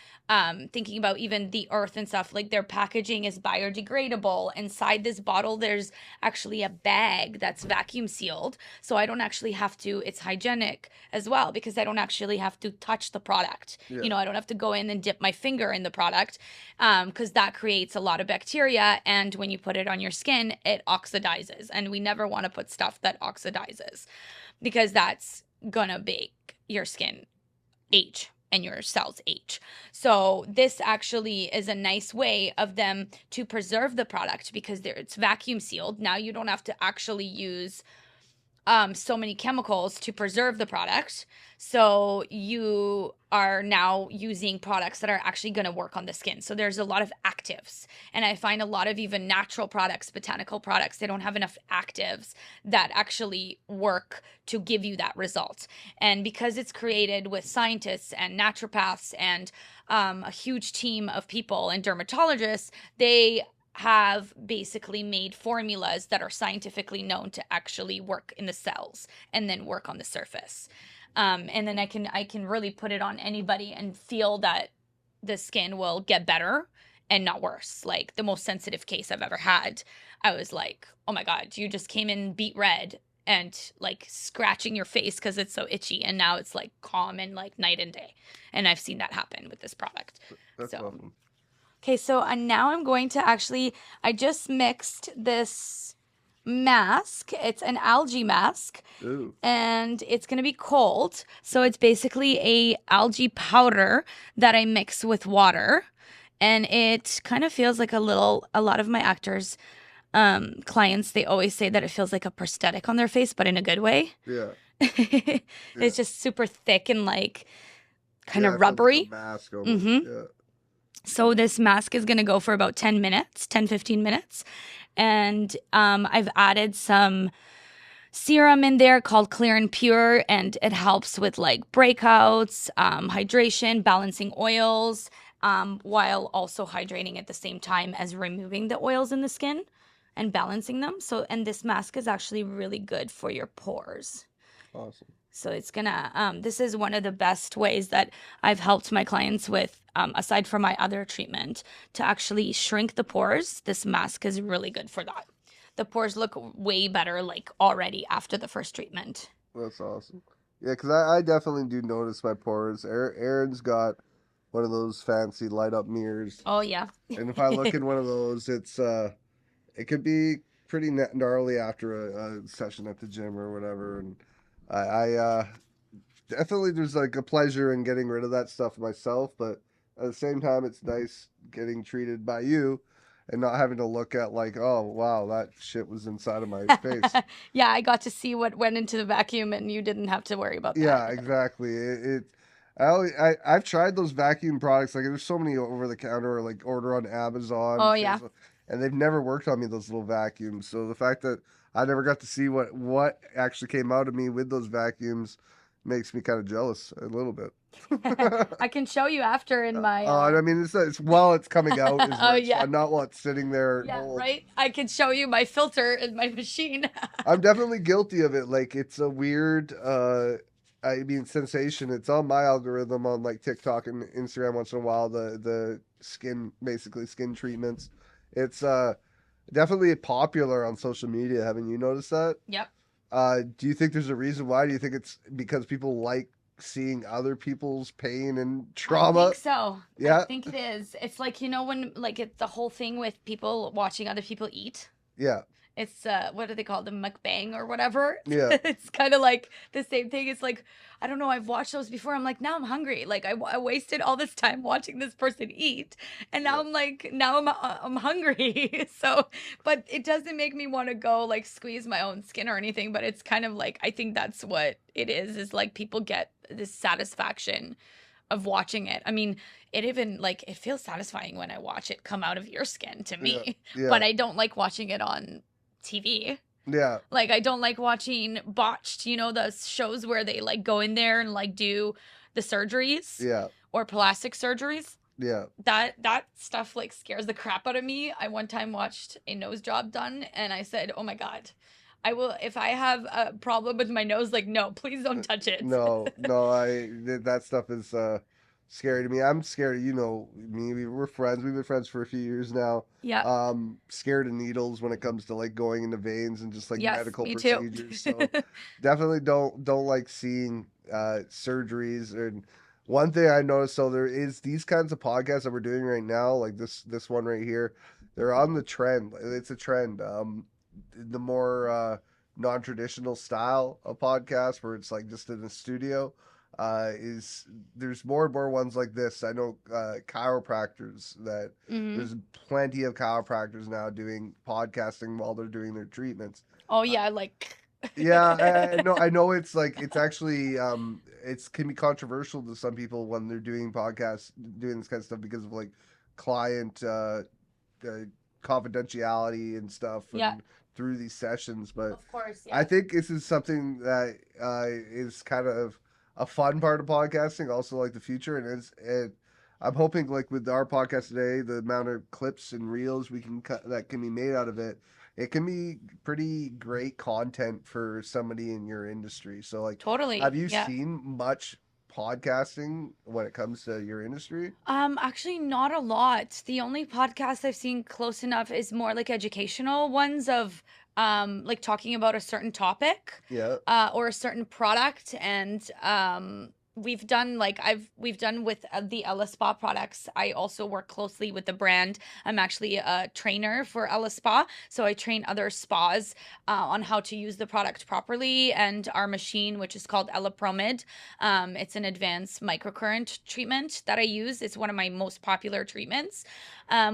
thinking about even the earth and stuff. Like their packaging is biodegradable. Inside this bottle, there's actually a bag that's vacuum sealed, so I don't actually actually have to, it's hygienic as well, because I don't actually have to touch the product. Yeah. You know, I don't have to go in and dip my finger in the product, because that creates a lot of bacteria. And when you put it on your skin, it oxidizes. And we never want to put stuff that oxidizes, because that's gonna make your skin age and your cells age. So this actually is a nice way of them to preserve the product, because it's vacuum sealed. Now you don't have to actually use so many chemicals to preserve the product. So you are now using products that are actually going to work on the skin. So there's a lot of actives. And I find a lot of even natural products, botanical products, they don't have enough actives that actually work to give you that result. And because it's created with scientists and naturopaths and a huge team of people and dermatologists, they have basically made formulas that are scientifically known to actually work in the cells and then work on the surface. And then I can really put it on anybody and feel that the skin will get better and not worse. Like the most sensitive case I've ever had, I was like, oh my God, you just came in beet red and like scratching your face because it's so itchy, and now it's like calm and like night and day. And I've seen that happen with this product. That's awesome. Okay, so now I'm going to I just mixed this mask. It's an algae mask. Ooh. And it's going to be cold. So it's basically a algae powder that I mix with water. And it kind of feels like a lot of my actors, clients, they always say that it feels like a prosthetic on their face, but in a good way. Yeah. It's just super thick and like kind of rubbery. Like a mask almost. Yeah. So this mask is going to go for about 10 minutes, 10, 15 minutes. And I've added some serum in there called Clear and Pure, and it helps with like breakouts, hydration, balancing oils, while also hydrating at the same time as removing the oils in the skin and balancing them. So, and this mask is actually really good for your pores. Awesome. So it's gonna, this is one of the best ways that I've helped my clients with, aside from my other treatment, to actually shrink the pores. This mask is really good for that. The pores look way better like already after the first treatment. That's awesome. Yeah, because I definitely do notice my pores. Aaron's got one of those fancy light up mirrors. Oh yeah. And if I look in one of those, it could be pretty gnarly after a session at the gym or whatever. And I definitely, there's like a pleasure in getting rid of that stuff myself, but at the same time, it's nice getting treated by you and not having to look at like, oh wow, that shit was inside of my face. Yeah, I got to see what went into the vacuum, and you didn't have to worry about that. Yeah, exactly. I've tried those vacuum products. Like there's so many over the counter or like order on Amazon. Oh yeah. And they've never worked on me, those little vacuums. So the fact that I never got to see what actually came out of me with those vacuums makes me kind of jealous a little bit. I can show you after in my. I mean, it's while it's coming out. Is Oh yeah. Not while it's sitting there. Yeah, cold. right. I can show you my filter in my machine. I'm definitely guilty of it. Like it's a weird. I mean, sensation. It's on my algorithm on like TikTok and Instagram once in a while. The skin treatments. It's definitely popular on social media. Haven't you noticed that? Yep. Do you think there's a reason why? Do you think it's because people like seeing other people's pain and trauma? I think so. Yeah. I think it is. It's like, you know, when like it's the whole thing with people watching other people eat. Yeah. It's what do they call them, mukbang or whatever? Yeah. It's kind of like the same thing. It's like, I don't know, I've watched those before. I'm like, now I'm hungry. Like I wasted all this time watching this person eat, and now I'm like, now I'm hungry. So, but it doesn't make me want to go like squeeze my own skin or anything. But it's kind of like, I think that's what it is like people get this satisfaction of watching it. I mean, it even like it feels satisfying when I watch it come out of your skin to me. Yeah. But I don't like watching it on TV. Yeah. Like I don't like watching Botched, you know, those shows where they like go in there and like do the surgeries. Yeah. Or plastic surgeries. Yeah. That stuff like scares the crap out of me. I one time watched a nose job done and I said, "Oh my God. I will, if I have a problem with my nose, like no, please don't touch it." No, that stuff is scary to me. I'm scared. You know me. We're friends. We've been friends for a few years now. Yeah. Scared of needles when it comes to like going into veins and just like Yes, medical me too. procedures. So definitely don't like seeing surgeries. And one thing I noticed, so there is these kinds of podcasts that we're doing right now, like this one right here. They're on the trend. It's a trend. The more non-traditional style of podcast where it's like just in a studio is there's more and more ones like this. I know chiropractors that Hmm. there's plenty of chiropractors now doing podcasting while they're doing their treatments. Oh Uh, yeah, like yeah, I know it's like it's actually it's can be controversial to some people when they're doing podcasts doing this kind of stuff because of like client uh, confidentiality and stuff yeah, and through these sessions. But of course, I yeah. think this is something that is kind of a fun part of podcasting, also like the future, and I'm hoping like with our podcast today, the amount of clips and reels we can cut that can be made out of it, it can be pretty great content for somebody in your industry. So like, have Totally. you Yeah. seen much podcasting when it comes to your industry? Actually not a lot. The only podcast I've seen close enough is more like educational ones of like talking about a certain topic Yeah. or a certain product and we've done with the Ella Spa products. I also work closely with the brand. I'm actually a trainer for Ella Spa, so I train other spas on how to use the product properly and our machine, which is called Ella Promid. It's an advanced microcurrent treatment that I use. It's one of my most popular treatments.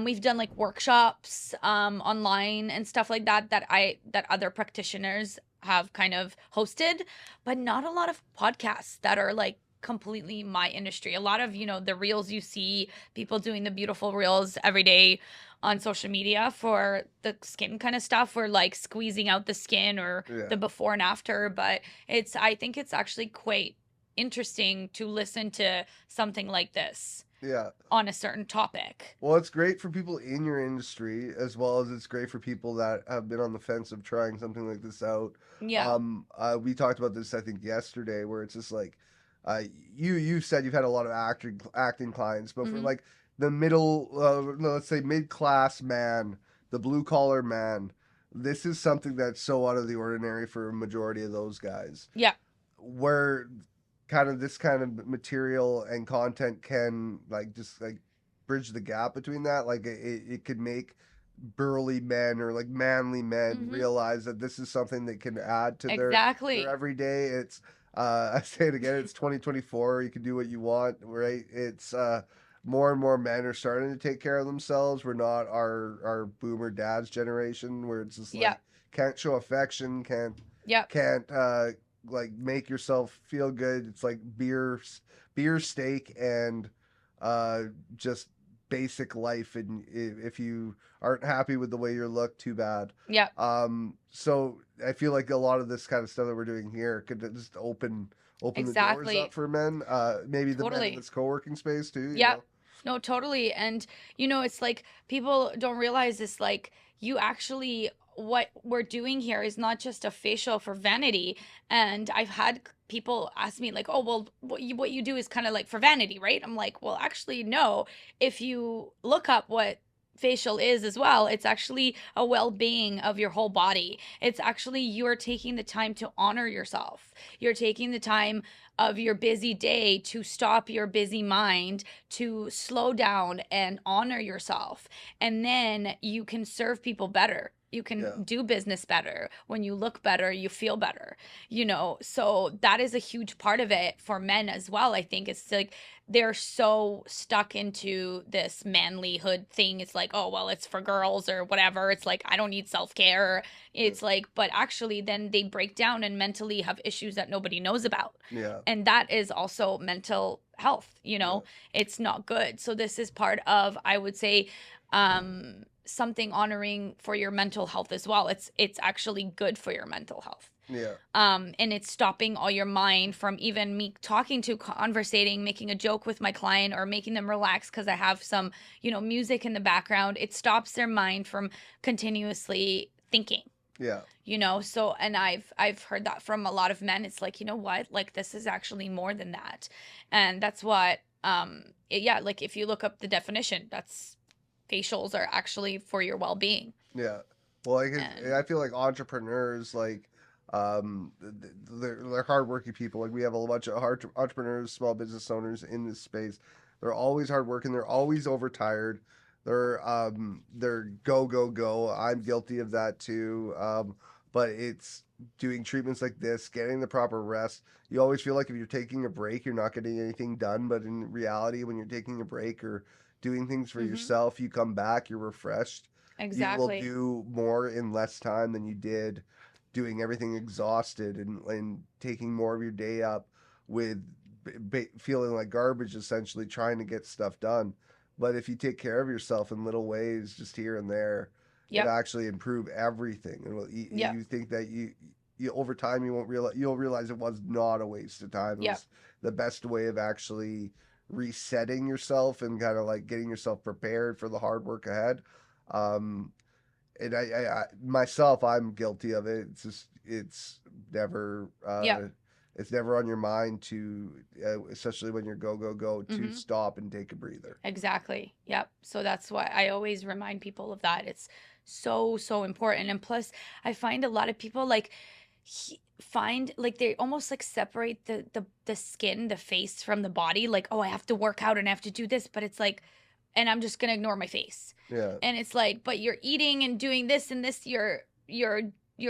We've done like workshops online and stuff like that that other practitioners have kind of hosted, but not a lot of podcasts that are like completely my industry. A lot of, the reels you see, people doing the beautiful reels every day on social media for the skin kind of stuff or like squeezing out the skin or Yeah. the before and after, but I think it's actually quite interesting to listen to something like this Yeah. on a certain topic. Well, it's great for people in your industry as well as it's great for people that have been on the fence of trying something like this out. Yeah. We talked about this I think yesterday, where it's just like, uh, you said you've had a lot of acting clients, but for Hmm. like the middle, no, let's say mid class man, the blue collar man, this is something that's so out of the ordinary for a majority of those guys Yeah. where kind of this kind of material and content can like just like bridge the gap between that like it could make burly men or like manly men Hmm. realize that this is something that can add to their Exactly. everyday. It's I say it again, it's 2024, you can do what you want, right? It's more and more men are starting to take care of themselves. We're not our boomer dad's generation where it's just Yeah. like can't show affection, Yeah. can't like make yourself feel good. It's like beer, steak, and uh, just basic life. And if you aren't happy with the way you look, too bad. Yeah. So I feel like a lot of this kind of stuff that we're doing here could just open the doors up Exactly. for men. Maybe the men in Totally. this co-working space too. You Yeah. know. No, totally. And it's like people don't realize this like you actually what we're doing here is not just a facial for vanity. And I've had people ask me like, "Oh, well, what you do is kind of like for vanity, right?" I'm like, "Well, actually no. If you look up what facial is as well, it's actually a well-being of your whole body. It's actually you're taking the time to honor yourself. You're taking the time of your busy day to stop your busy mind to slow down and honor yourself. And then you can serve people better. You Yeah. can do business better. When you look better, you feel better, So that is a huge part of it for men as well. I think it's like they're so stuck into this manlyhood thing. It's like, oh, well, it's for girls or whatever. It's like, I don't need self care. Yeah. It's like, but actually, then they break down and mentally have issues that nobody knows about. Yeah. And that is also mental health, Yeah. it's not good. So this is part of, I would say, something honoring for your mental health as well. It's actually good for your mental health. Yeah. And it's stopping all your mind from even me talking to conversating, making a joke with my client or making them relax because I have some, music in the background. It stops their mind from continuously thinking. Yeah. So and I've heard that from a lot of men. It's like, you know what, like this is actually more than that. And that's what Yeah, like if you look up the definition, that's facials are actually for your well-being. Yeah. Well, And I feel like entrepreneurs, like, they're hardworking people. Like we have a bunch of entrepreneurs, small business owners in this space. They're always hardworking. They're always overtired. They're go go go. I'm guilty of that too. But it's doing treatments like this, getting the proper rest. You always feel like if you're taking a break, you're not getting anything done. But in reality, when you're taking a break or doing things for mm-hmm, yourself, you come back, you're refreshed, you will exactly. do more in less time than you did doing everything exhausted and taking more of your day up with feeling like garbage, essentially trying to get stuff done. But if you take care of yourself in little ways, just here and there, it Yep. actually improve everything. And Yep. you think that you over time you'll realize it was not a waste of time. It Yep. was the best way of actually resetting yourself and kind of like getting yourself prepared for the hard work ahead. Um, and I myself, I'm guilty of it. It's just never Yep. it's never on your mind to, especially when you're go go go, to Mm-hmm. stop and take a breather. Exactly. Yep. So that's why I always remind people of that. It's so, so important. And plus, I find a lot of people like find like they almost like separate the skin, the face from the body. Like, oh, I have to work out and I have to do this, but it's like, and I'm just gonna ignore my face. Yeah, And it's like, but you're eating and doing this and this, you're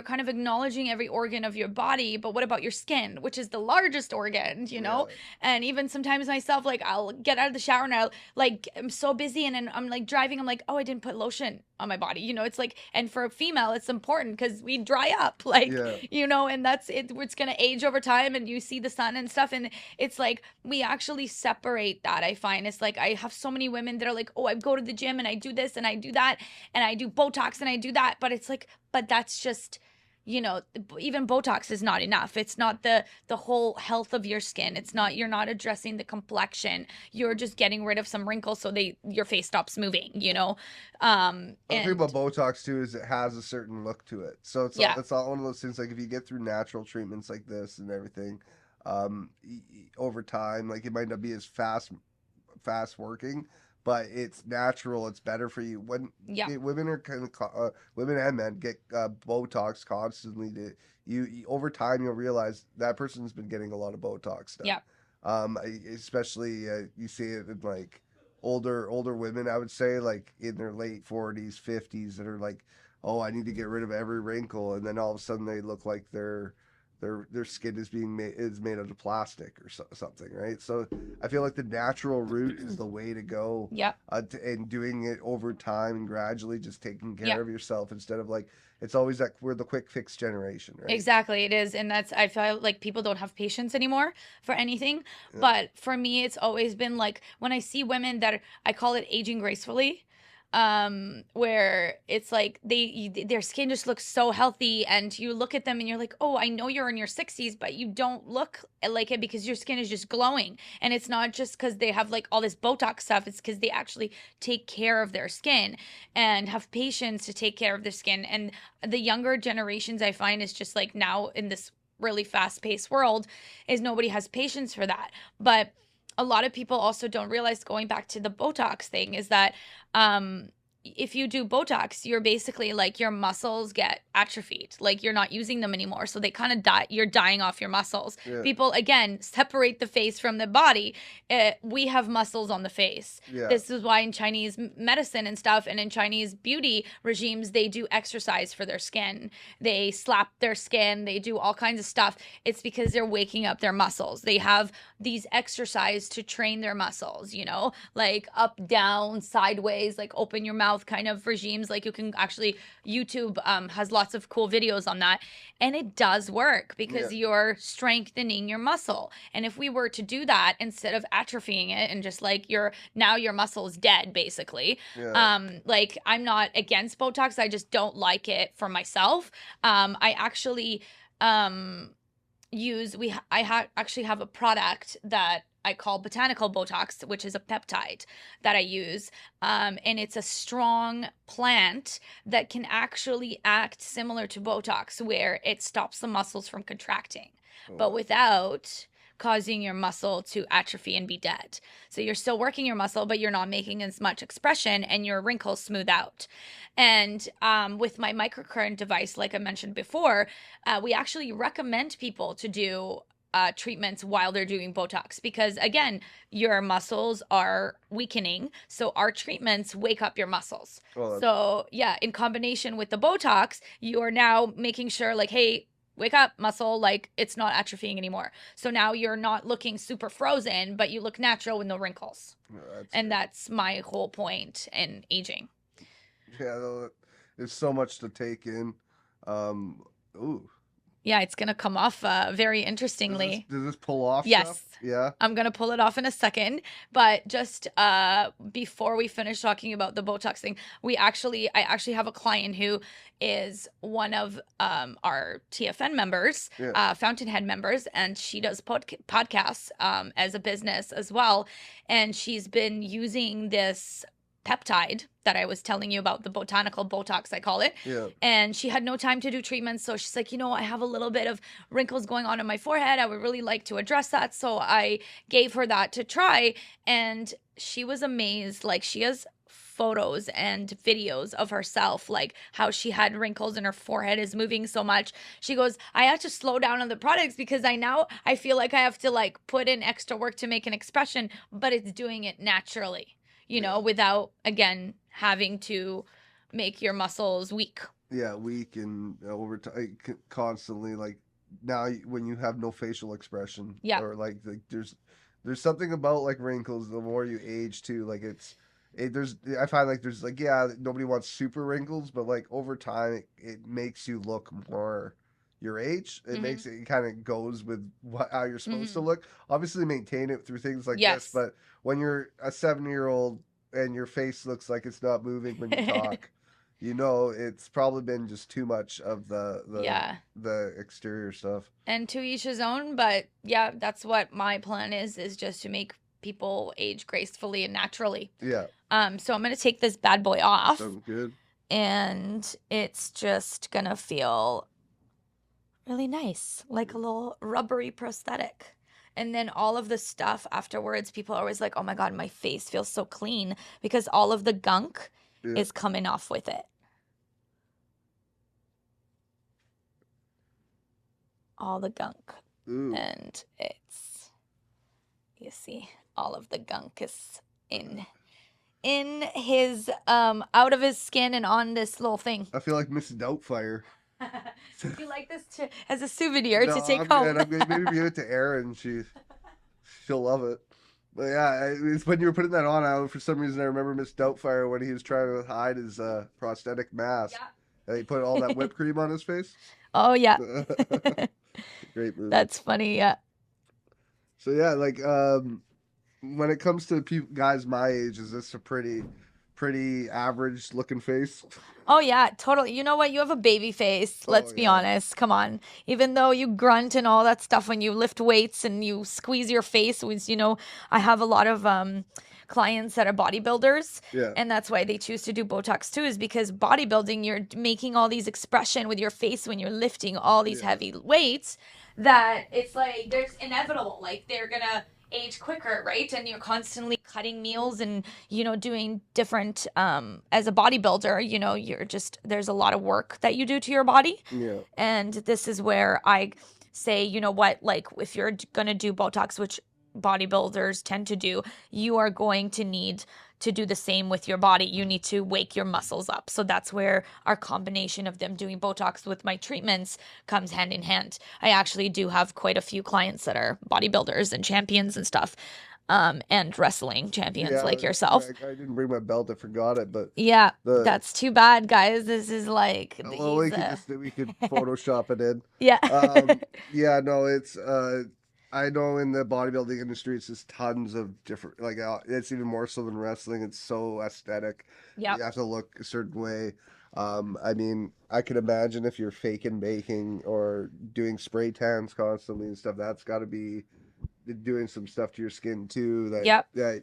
kind of acknowledging every organ of your body, but what about your skin, which is the largest organ, you know? yeah, And even sometimes myself, like I'll get out of the shower and I'll like I'm so busy and then I'm like driving, I'm like, oh, I didn't put lotion on my body, you know? It's like, and for a female it's important because we dry up like, yeah. you know, and that's it, it's gonna age over time and you see the sun and stuff. And it's like we actually separate that. I find it's like I have so many women that are like, oh, I go to the gym and I do this and I do that and I do Botox and I do that, but it's like, but that's just, you know, even Botox is not enough. It's not the whole health of your skin. It's not, you're not addressing the complexion. You're just getting rid of some wrinkles so they your face stops moving, you know. The thing about And Botox too is it has a certain look to it. So yeah. it's not one of those things like if you get through natural treatments like this and everything, over time, like it might not be as fast working, but it's natural. It's better for you. When Yeah. women are kind of women and men get Botox constantly, over time you'll realize that person's been getting a lot of Botox done. Yeah. Especially you see it in like older women. I would say like in their late 40s, 50s that are like, oh, I need to get rid of every wrinkle, and then all of a sudden they look like their skin is made out of plastic or something, right? So I feel like the natural route is the way to go, Yeah. and doing it over time and gradually just taking Yeah. care of yourself instead of like it's always like we're the quick fix generation, right? Exactly, it is. And that's, I feel like people don't have patience anymore for anything. Yeah, But for me, it's always been like when I see women that I call it aging gracefully, where it's like their skin just looks so healthy and you look at them and you're like, oh, I know you're in your 60s, but you don't look like it because your skin is just glowing. And it's not just because they have like all this Botox stuff, it's because they actually take care of their skin and have patience to take care of their skin. And the younger generations, I find, is just like now in this really fast-paced world, is nobody has patience for that. But a lot of people also don't realize, going back to the Botox thing, is that if you do Botox, you're basically like your muscles get atrophied. Like you're not using them anymore. So they kind of die. You're dying off your muscles. yeah, People, again, separate the face from the body. We have muscles on the face. yeah, This is why in Chinese medicine and stuff and in Chinese beauty regimes, they do exercise for their skin. They slap their skin. They do all kinds of stuff. It's because they're waking up their muscles. They have these exercise to train their muscles, you know, like up, down, sideways, like open your mouth kind of regimes. Like you can actually, YouTube has lots of cool videos on that. And it does work yeah, because you're strengthening your muscle. And if we were to do that instead of atrophying it and just like now your muscle is dead, basically. yeah. Like I'm not against Botox. I just don't like it for myself. I actually actually have a product that I call botanical Botox, which is a peptide that I use. And it's a strong plant that can actually act similar to Botox, where it stops the muscles from contracting, Oh, but wow. without causing your muscle to atrophy and be dead. So you're still working your muscle, but you're not making as much expression, and your wrinkles smooth out. And with my microcurrent device, like I mentioned before, we actually recommend people to do treatments while they're doing Botox, because again, your muscles are weakening. So our treatments wake up your muscles. Oh, So yeah, in combination with the Botox, you are now making sure like, hey, wake up muscle, like it's not atrophying anymore. So now you're not looking super frozen, but you look natural with no wrinkles. And that's my whole point in aging. yeah, there's so much to take in. Ooh. Yeah, it's gonna come off very interestingly. Does this pull off Yes. stuff? Yeah. I'm gonna pull it off in a second, but just before we finish talking about the Botox thing, I actually have a client who is one of our TFN members, Fountainhead members, and she does podcasts as a business as well, and she's been using this peptide that I was telling you about, the botanical Botox, I call it. Yeah. And she had no time to do treatments. So she's like, I have a little bit of wrinkles going on in my forehead. I would really like to address that. So I gave her that to try. And she was amazed. Like, she has photos and videos of herself, like how she had wrinkles and her forehead is moving so much. She goes, I have to slow down on the products because I feel like I have to like put in extra work to make an expression, but it's doing it naturally. Without, again, having to make your muscles weak. Yeah, weak and over time, constantly. Like now, when you have no facial expression, or like there's something about like wrinkles. The more you age, too, like I find like there's like nobody wants super wrinkles, but like over time, it makes you look more your age. It makes it kind of goes with how you're supposed to look. Obviously, maintain it through things like this, but when you're a 7-year-old and your face looks like it's not moving when you talk, it's probably been just too much of the exterior stuff. And to each his own, but yeah, that's what my plan is just to make people age gracefully and naturally. Yeah. So I'm gonna take this bad boy off. Sounds good. And it's just gonna feel really nice, like a little rubbery prosthetic. And then all of the stuff afterwards, people are always like, oh my God, my face feels so clean, because all of the gunk is coming off with it. All the gunk. Ooh. And you see, all of the gunk is in his, out of his skin and on this little thing. I feel like Mrs. Doubtfire. Would you like this as a souvenir to take home? I'm going to maybe give it to Erin. She'll love it. But yeah, it's when you were putting that on, for some reason I remember Miss Doubtfire when he was trying to hide his prosthetic mask. Yeah. And he put all that whipped cream on his face. Oh, yeah. Great movie. That's funny, yeah. So yeah, like when it comes to guys my age, is this a pretty average looking face? Oh yeah, totally. You know what? You have a baby face. Let's be honest. Come on. Even though you grunt and all that stuff when you lift weights and you squeeze your face, I have a lot of clients that are bodybuilders, and that's why they choose to do Botox too, is because bodybuilding, you're making all these expression with your face when you're lifting all these heavy weights, that it's like there's inevitable, like they're gonna age quicker, right? And you're constantly cutting meals and doing different as a bodybuilder, there's a lot of work that you do to your body. And this is where I say, like if you're gonna do Botox, which bodybuilders tend to do, you are going to need to do the same with your body. You need to wake your muscles up. So that's where our combination of them doing Botox with my treatments comes hand in hand. I actually do have quite a few clients that are bodybuilders and champions and stuff, and wrestling champions like yourself. I didn't bring my belt. I forgot it, but that's too bad, guys. This is like we could Photoshop it in. No, it's I know in the bodybuilding industry, it's just tons of different, like it's even more so than wrestling. It's so aesthetic. You have to look a certain way. I mean, I could imagine if you're faking baking or doing spray tans constantly and stuff, that's got to be doing some stuff to your skin too. That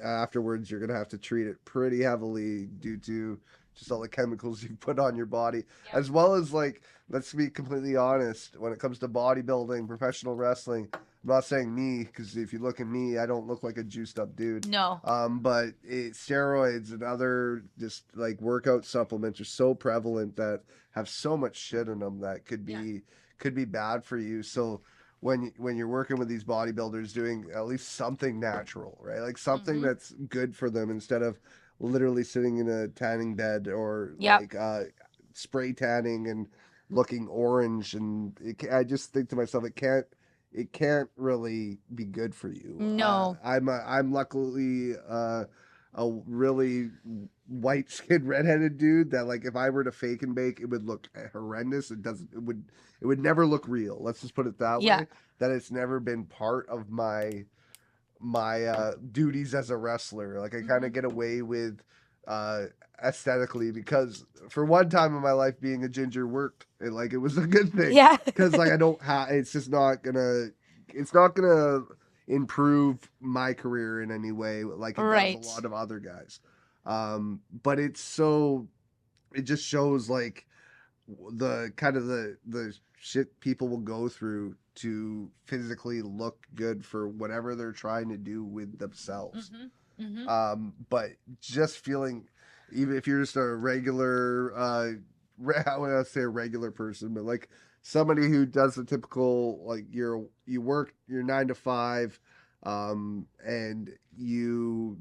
afterwards you're gonna have to treat it pretty heavily due to just all the chemicals you put on your body, as well as, like, let's be completely honest, when it comes to bodybuilding, professional wrestling, I'm not saying me, because if you look at me, I don't look like a juiced up dude. No. But steroids and other just like workout supplements are so prevalent that have so much shit in them that Yeah. could be bad for you. So when you're working with these bodybuilders, doing at least something natural, right? Like something Mm-hmm. that's good for them instead of literally sitting in a tanning bed or Yep. like spray tanning and looking orange. And I just think to myself, it can't really be good for you. No. I'm luckily a really white skinned redheaded dude that like if I were to fake and bake, it would look horrendous. It would never look real. Let's just put it that Yeah. way. That it's never been part of my duties as a wrestler. Like I kind Mm-hmm. of get away with uh aesthetically because for one time in my life being a ginger worked and like it was a good thing Yeah. because like I don't have it's not gonna improve my career in any way like it does a Right. lot of other guys. But it's so it just shows like the kind of the shit people will go through to physically look good for whatever they're trying to do with themselves. Mm-hmm. Mm-hmm. But just feeling, even if you're just a regular, I want to say a regular person, but like somebody who does the typical, like you work your 9 to 5, and you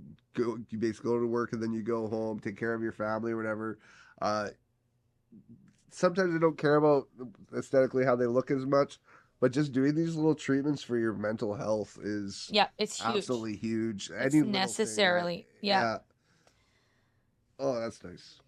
basically go to work and then you go home, take care of your family or whatever. Uh, Sometimes I don't care about aesthetically how they look as much, but just doing these little treatments for your mental health is Yeah, it's huge. absolutely huge. It's Any little thing, necessarily. Yeah. yeah. Oh, that's nice.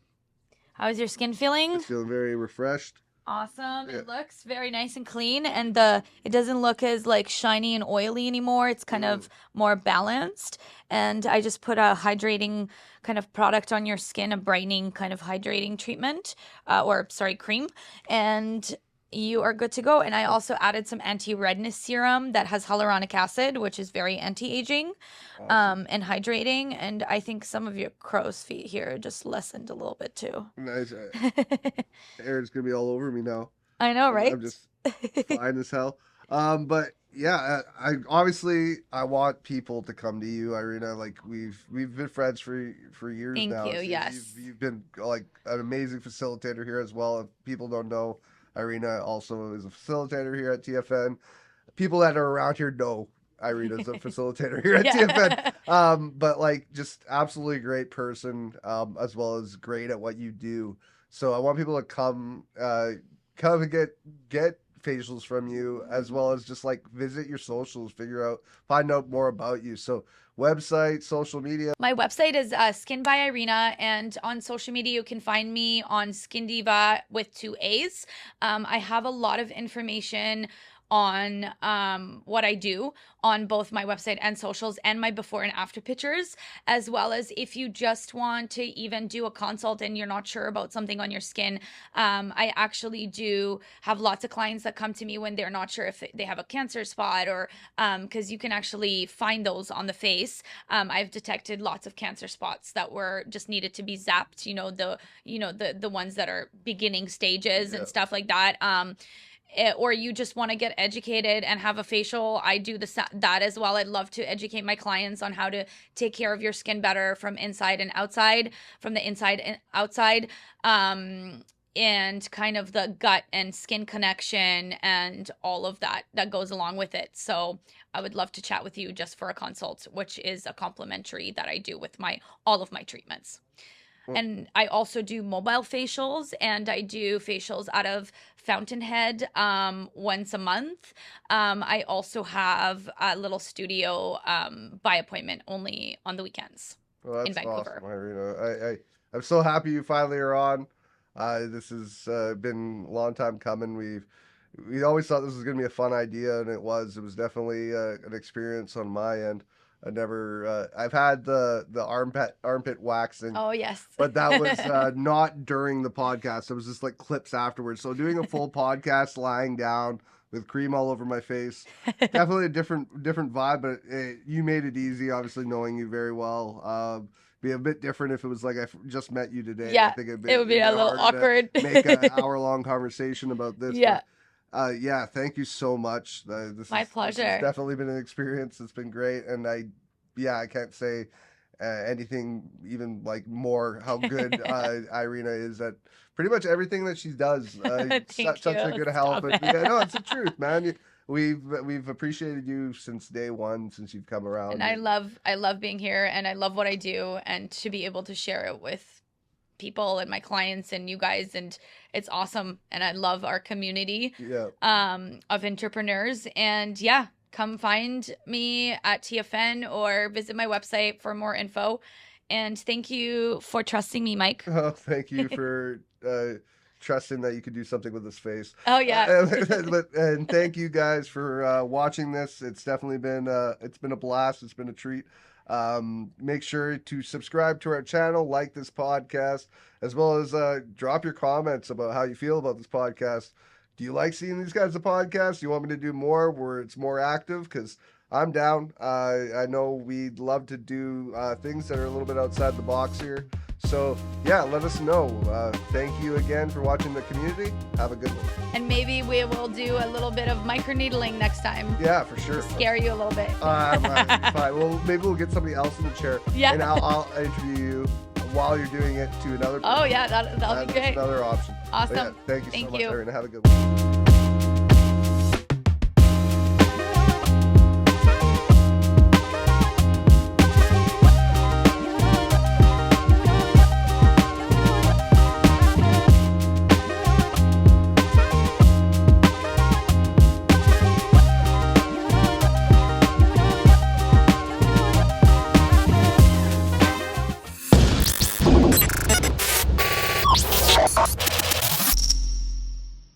How's your skin feeling? It's feeling very refreshed. Awesome. Yeah. It looks very nice and clean, and it doesn't look as like shiny and oily anymore. It's kind Mm. of more balanced. And I just put a hydrating kind of product on your skin, a brightening kind of hydrating treatment, or sorry, cream, and you are good to go. And I also added some anti-redness serum that has hyaluronic acid, which is very anti-aging, Awesome. and hydrating. And I think some of your crow's feet here just lessened a little bit too. Nice. Aaron's gonna be all over me now. I know, I'm right? just fine as hell. But yeah, I obviously I want people to come to you, Irina. Like we've been friends for years Thank now. you. Yes. You've been like an amazing facilitator here as well. If people don't know, Irina also is a facilitator here at TFN. People that are around here know Irina's a facilitator here at TFN. Yeah. But like just absolutely great person, as well as great at what you do. So I want people to come and get facials from you as well as just like visit your socials, find out more about you. So website, social media. My website is Skin by Irena, and on social media you can find me on SkinDiva with 2 A's. I have a lot of information on what I do on both my website and socials, and my before and after pictures, as well as if you just want to even do a consult and you're not sure about something on your skin. I actually do have lots of clients that come to me when they're not sure if they have a cancer spot, or because you can actually find those on the face. I've detected lots of cancer spots that were just needed to be zapped, the ones that are beginning stages Yeah. and stuff like that. Or you just want to get educated and have a facial, I do that as well. I'd love to educate my clients on how to take care of your skin better from inside and outside, from the inside and outside, and kind of the gut and skin connection and all of that goes along with it. So I would love to chat with you just for a consult, which is a complimentary that I do with all of my treatments. Well, And I also do mobile facials, and I do facials out of Fountainhead once a month. I also have a little studio by appointment only on the weekends well, in that's Vancouver. awesome, Irina. I'm so happy you finally are on. This has been a long time coming. We always thought this was going to be a fun idea, and it was. It was definitely an experience on my end. I've had the armpit waxing, Oh, yes. but that was not during the podcast. It was just like clips afterwards. So doing a full podcast lying down with cream all over my face, definitely a different vibe. But you made it easy, obviously knowing you very well. Be a bit different if it was like just met you today. I Yeah, think it would be it'd a been little harder awkward. to make an hour long conversation about this. But Yeah. Yeah, thank you so much. My This has pleasure. definitely been an experience. It's been great, and I can't say anything even like more how good Irena is at pretty much everything that she does. Thank Such a you. good help, Stop and yeah, no, it's the it. truth, man. We've appreciated you since day one, since you've come And around. I love being here, and I love what I do, and to be able to share it with people and my clients and you guys, and it's awesome, and I love our community Yeah. of entrepreneurs. And yeah, come find me at TFN or visit my website for more info. And thank you for trusting me, Mike. Oh, thank you for trusting that you could do something with his face. Oh yeah. And thank you guys for watching this. It's definitely been it's been a blast. It's been a treat. Make sure to subscribe to our channel, like this podcast, as well as drop your comments about how you feel about this podcast. Do you like seeing these guys a podcast? Do you want me to do more where it's more active? Because I'm down. I know we'd love to do things that are a little bit outside the box here. So yeah, let us know. Thank you again for watching the community. Have a good one. And maybe we will do a little bit of microneedling next time. Yeah, for sure. Scare you a little bit. Fine. Well, maybe we'll get somebody else in the chair. Yeah. And I'll interview you while you're doing it to another person. Oh yeah, that'll be great. That's another option. Awesome. But yeah, thank you so Thank much, you. Irene. Have a good one.